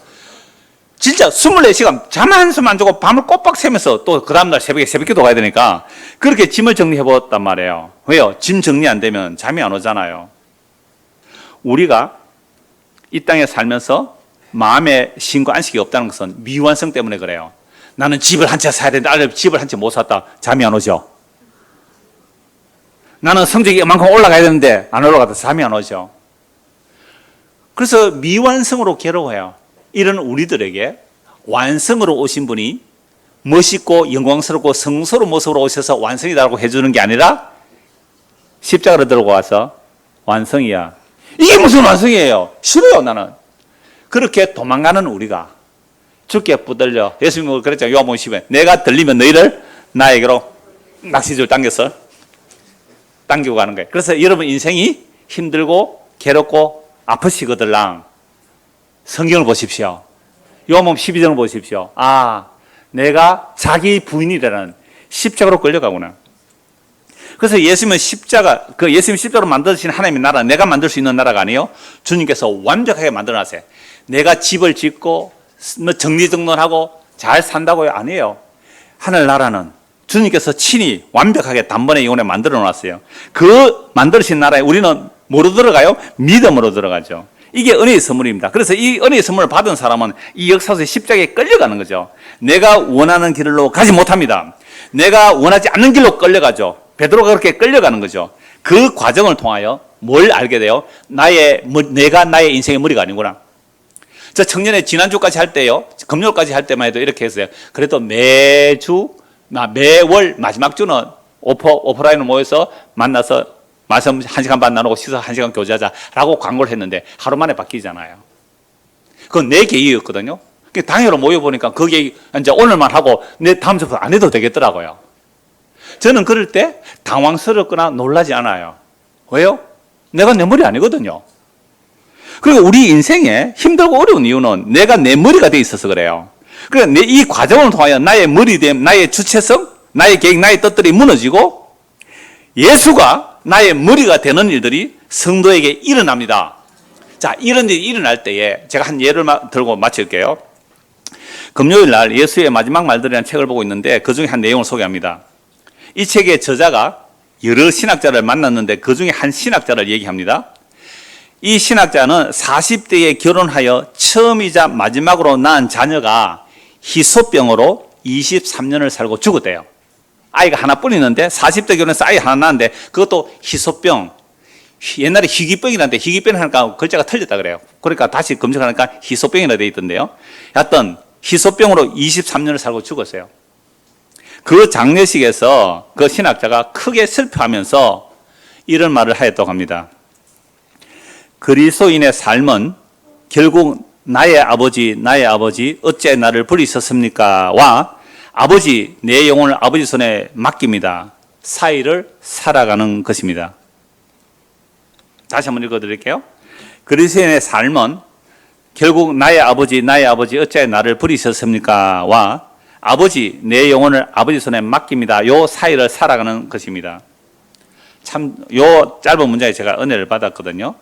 진짜 24시간 잠 한숨 안 자고 밤을 꼬박 새면서 또 그 다음날 새벽기도 가야 되니까 그렇게 짐을 정리해봤단 말이에요. 왜요? 짐 정리 안 되면 잠이 안 오잖아요. 우리가 이 땅에 살면서 마음에 쉼과 안식이 없다는 것은 미완성 때문에 그래요. 나는 집을 한 채 사야 되는데 아들 집을 한 채 못 샀다. 잠이 안 오죠. 나는 성적이 이만큼 올라가야 되는데 안 올라가다 잠이 안 오죠. 그래서 미완성으로 괴로워해요. 이런 우리들에게 완성으로 오신 분이 멋있고 영광스럽고 성스러운 모습으로 오셔서 완성이라고 해주는 게 아니라 십자가를 들고 와서 완성이야. 이게 무슨 완성이에요? 싫어요, 나는. 그렇게 도망가는 우리가 주께 붙들려. 예수님은 그랬잖아요. 요한복음 10에 내가 들리면 너희를 나에게로 낚시줄 당겨서 당기고 가는 거예요. 그래서 여러분 인생이 힘들고 괴롭고 아프시거들랑 성경을 보십시오. 요한복음 12장을 보십시오. 아, 내가 자기 부인이라는 십자가로 끌려가구나. 그래서 예수님은 십자가, 예수님 십자가로 만드신 하나님의 나라, 내가 만들 수 있는 나라가 아니에요. 주님께서 완벽하게 만들어놨어요. 내가 집을 짓고 정리정돈하고 잘 산다고요? 아니에요. 하늘나라는 주님께서 친히 완벽하게 단번에 이번에 만들어 놨어요. 그 만드신 나라에 우리는 뭐로 들어가요? 믿음으로 들어가죠. 이게 은혜의 선물입니다. 그래서 이 은혜의 선물을 받은 사람은 이 역사에서 십자가에 끌려가는 거죠. 내가 원하는 길로 가지 못합니다. 내가 원하지 않는 길로 끌려가죠. 베드로가 그렇게 끌려가는 거죠. 그 과정을 통하여 뭘 알게 돼요? 내가 나의 인생의 머리가 아니구나. 저 청년회 지난주까지 할 때요, 금요일까지 할 때만 해도 이렇게 했어요. 그래도 매월 마지막 주는 오프라인으로 모여서 만나서 말씀 1시간 반 나누고 시서 1시간 교제하자라고 광고를 했는데 하루 만에 바뀌잖아요. 그건 내 계획이었거든요. 당회로 모여보니까 그게 이제 오늘만 하고 내 다음 주부터 안 해도 되겠더라고요. 저는 그럴 때 당황스럽거나 놀라지 않아요. 왜요? 내가 내 머리 아니거든요. 그리고 우리 인생에 힘들고 어려운 이유는 내가 내 머리가 돼 있어서 그래요. 그러니까 이 과정을 통하여 나의 머리됨, 나의 주체성, 나의 계획, 나의 뜻들이 무너지고 예수가 나의 머리가 되는 일들이 성도에게 일어납니다. 자, 이런 일이 일어날 때에 제가 한 예를 들고 마칠게요. 금요일 날 예수의 마지막 말들이라는 책을 보고 있는데 그 중에 한 내용을 소개합니다. 이 책의 저자가 여러 신학자를 만났는데 그 중에 한 신학자를 얘기합니다. 이 신학자는 40대에 결혼하여 처음이자 마지막으로 낳은 자녀가 희소병으로 23년을 살고 죽었대요. 아이가 하나뿐이는데 40대 결혼해서 아이 하나 낳았는데 그것도 희소병. 옛날에 희귀병이라는데 희귀병 하니까 글자가 틀렸다 그래요. 그러니까 다시 검색하니까 희소병이라 되어 있던데요. 하여튼 희소병으로 23년을 살고 죽었어요. 그 장례식에서 그 신학자가 크게 슬퍼하면서 이런 말을 하였다고 합니다. 그리스도인의 삶은 결국 나의 아버지 어째 나를 버리셨습니까? 와 아버지 내 영혼을 아버지 손에 맡깁니다. 사이를 살아가는 것입니다. 다시 한번 읽어드릴게요. 그리스도인의 삶은 결국 나의 아버지 어째 나를 버리셨습니까? 와 아버지 내 영혼을 아버지 손에 맡깁니다. 요 사이를 살아가는 것입니다. 참 요 짧은 문장에 제가 은혜를 받았거든요.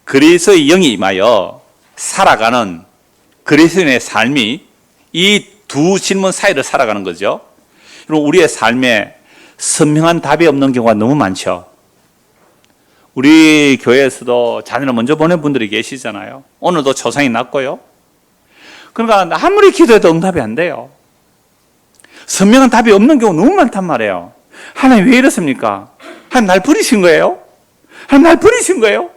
그리스도의 영이 임하여 살아가는 그리스도인의 삶이 이 두 질문 사이를 살아가는 거죠. 그리고 우리의 삶에 선명한 답이 없는 경우가 너무 많죠. 우리 교회에서도 자녀를 먼저 보낸 분들이 계시잖아요. 오늘도 초상이 났고요. 그러니까 아무리 기도해도 응답이 안 돼요. 선명한 답이 없는 경우 너무 많단 말이에요. 하나님 왜 이렇습니까? 하나님 날 버리신 거예요? 하나님 날 버리신 거예요?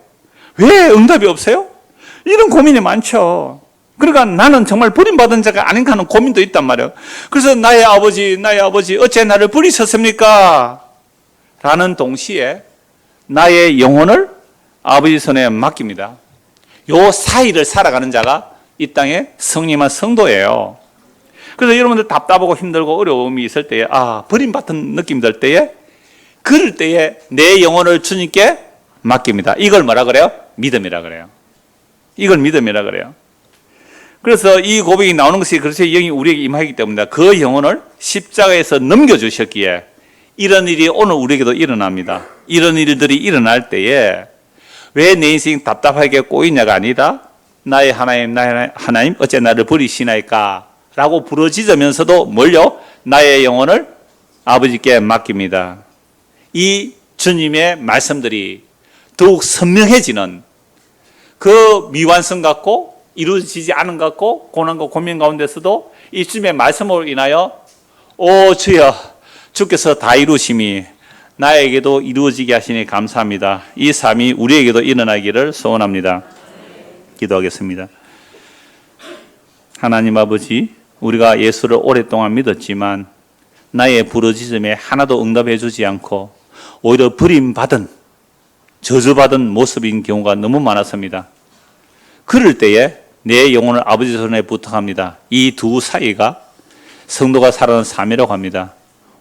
왜 응답이 없어요? 이런 고민이 많죠. 그러니까 나는 정말 버림받은 자가 아닌가 하는 고민도 있단 말이에요. 그래서 나의 아버지 어째 나를 버리셨습니까? 라는 동시에 나의 영혼을 아버지 손에 맡깁니다. 요 사이를 살아가는 자가 이 땅에 성림한 성도예요. 그래서 여러분들 답답하고 힘들고 어려움이 있을 때에 버림받은 느낌 들 때에 그럴 때에 내 영혼을 주님께 맡깁니다. 이걸 뭐라 그래요? 믿음이라 그래요. 이걸 믿음이라 그래요. 그래서 이 고백이 나오는 것이 그리스도의 영이 우리에게 임하기 때문에 그 영혼을 십자가에서 넘겨주셨기에 이런 일이 오늘 우리에게도 일어납니다. 이런 일들이 일어날 때에 왜 내 인생이 답답하게 꼬이냐가 아니다. 나의 하나님 어째 나를 버리시나이까 라고 부르짖으면서도 뭘요? 나의 영혼을 아버지께 맡깁니다. 이 주님의 말씀들이 더욱 선명해지는 그 미완성 같고 이루어지지 않은 것 같고 고난과 고민 가운데서도 이 주님의 말씀으로 인하여 오 주여 주께서 다 이루심이 나에게도 이루어지게 하시니 감사합니다. 이 삶이 우리에게도 일어나기를 소원합니다. 기도하겠습니다. 하나님 아버지, 우리가 예수를 오랫동안 믿었지만 나의 부르짖음에 하나도 응답해 주지 않고 오히려 버림받은 저주받은 모습인 경우가 너무 많았습니다. 그럴 때에 내 영혼을 아버지 손에 부탁합니다. 이 두 사이가 성도가 살아가는 삶이라고 합니다.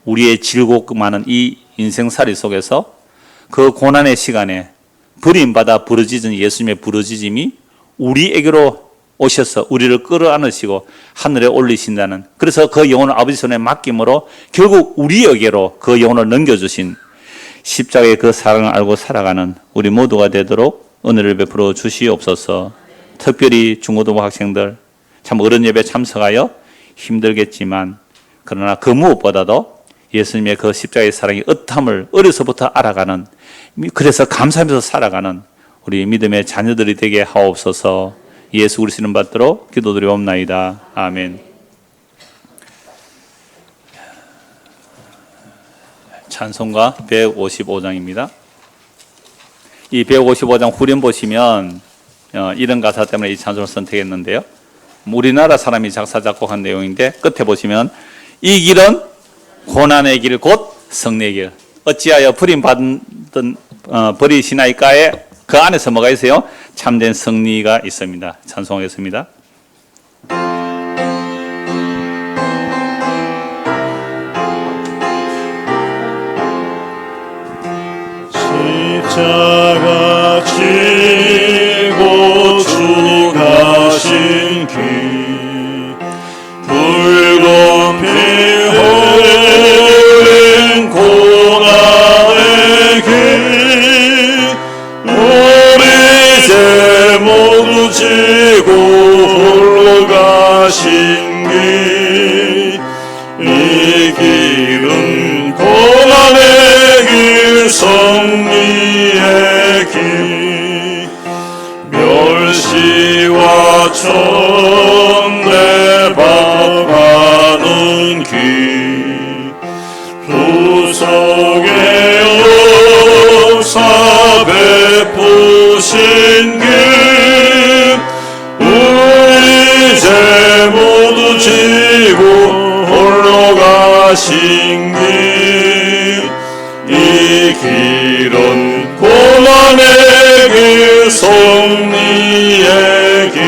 우리의 질겁고 많은 이 인생살이 속에서 그 고난의 시간에 버림받아 부르짖은 예수님의 부르짖음이 우리에게로 오셔서 우리를 끌어안으시고 하늘에 올리신다는, 그래서 그 영혼을 아버지 손에 맡김으로 결국 우리에게로 그 영혼을 넘겨주신 십자가의 그 사랑을 알고 살아가는 우리 모두가 되도록 은혜를 베풀어 주시옵소서. 특별히 중고등부 학생들 참 어른 예배 참석하여 힘들겠지만 그러나 그 무엇보다도 예수님의 그 십자가의 사랑이 어떠함을 어려서부터 알아가는, 그래서 감사하면서 살아가는 우리 믿음의 자녀들이 되게 하옵소서. 예수 그리스도 이름 받도록 기도드리옵나이다. 아멘. 찬송가 155장입니다. 이 155장 후렴 보시면 이런 가사 때문에 이 찬송을 선택했는데요. 우리나라 사람이 작사 작곡한 내용인데 끝에 보시면 이 길은 고난의 길 곧 승리의 길. 어찌하여 버리시나이까에 그 안에서 뭐가 있어요? 참된 승리가 있습니다. 찬송하겠습니다. 십자가 지고 주 가신 길 붉은 피 흘린 고난의 길 우리 죄 모두 지고 홀로 가신 길 이 길은 고난의 길 승리의 길 멸시와 천대받아가는 길 구속의 역사 베푸신 길 우리 죄 모두 지고 홀로 가신 길 이 길은 고난의 길 승리의 길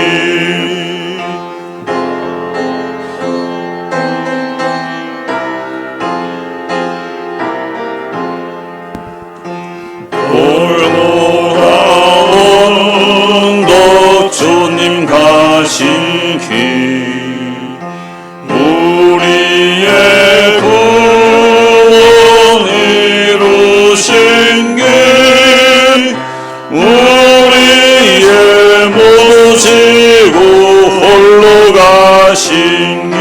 골고가 언덕 주님 가신 길 우리의 구원 이루신 길 우리의 모두 지고 홀로 가신 길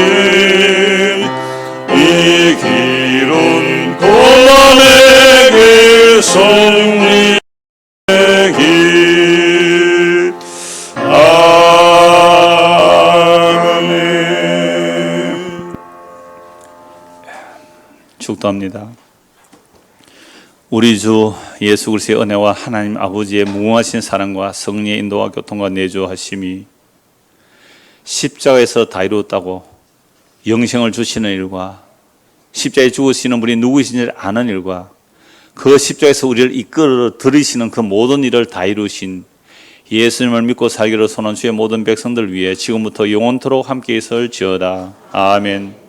이 길은 고난의 길 승리의 길 아멘. 축도합니다. 우리 주 예수 그리스도의 은혜와 하나님 아버지의 무궁하신 사랑과 성령의 인도와 교통과 내주하심이 십자가에서 다 이루었다고 영생을 주시는 일과 십자가에 죽으시는 분이 누구이신지 아는 일과 그 십자가에서 우리를 이끌어 들이시는 그 모든 일을 다 이루신 예수님을 믿고 살기를 선한 주의 모든 백성들 위해 지금부터 영원토록 함께 있을지어다. 아멘.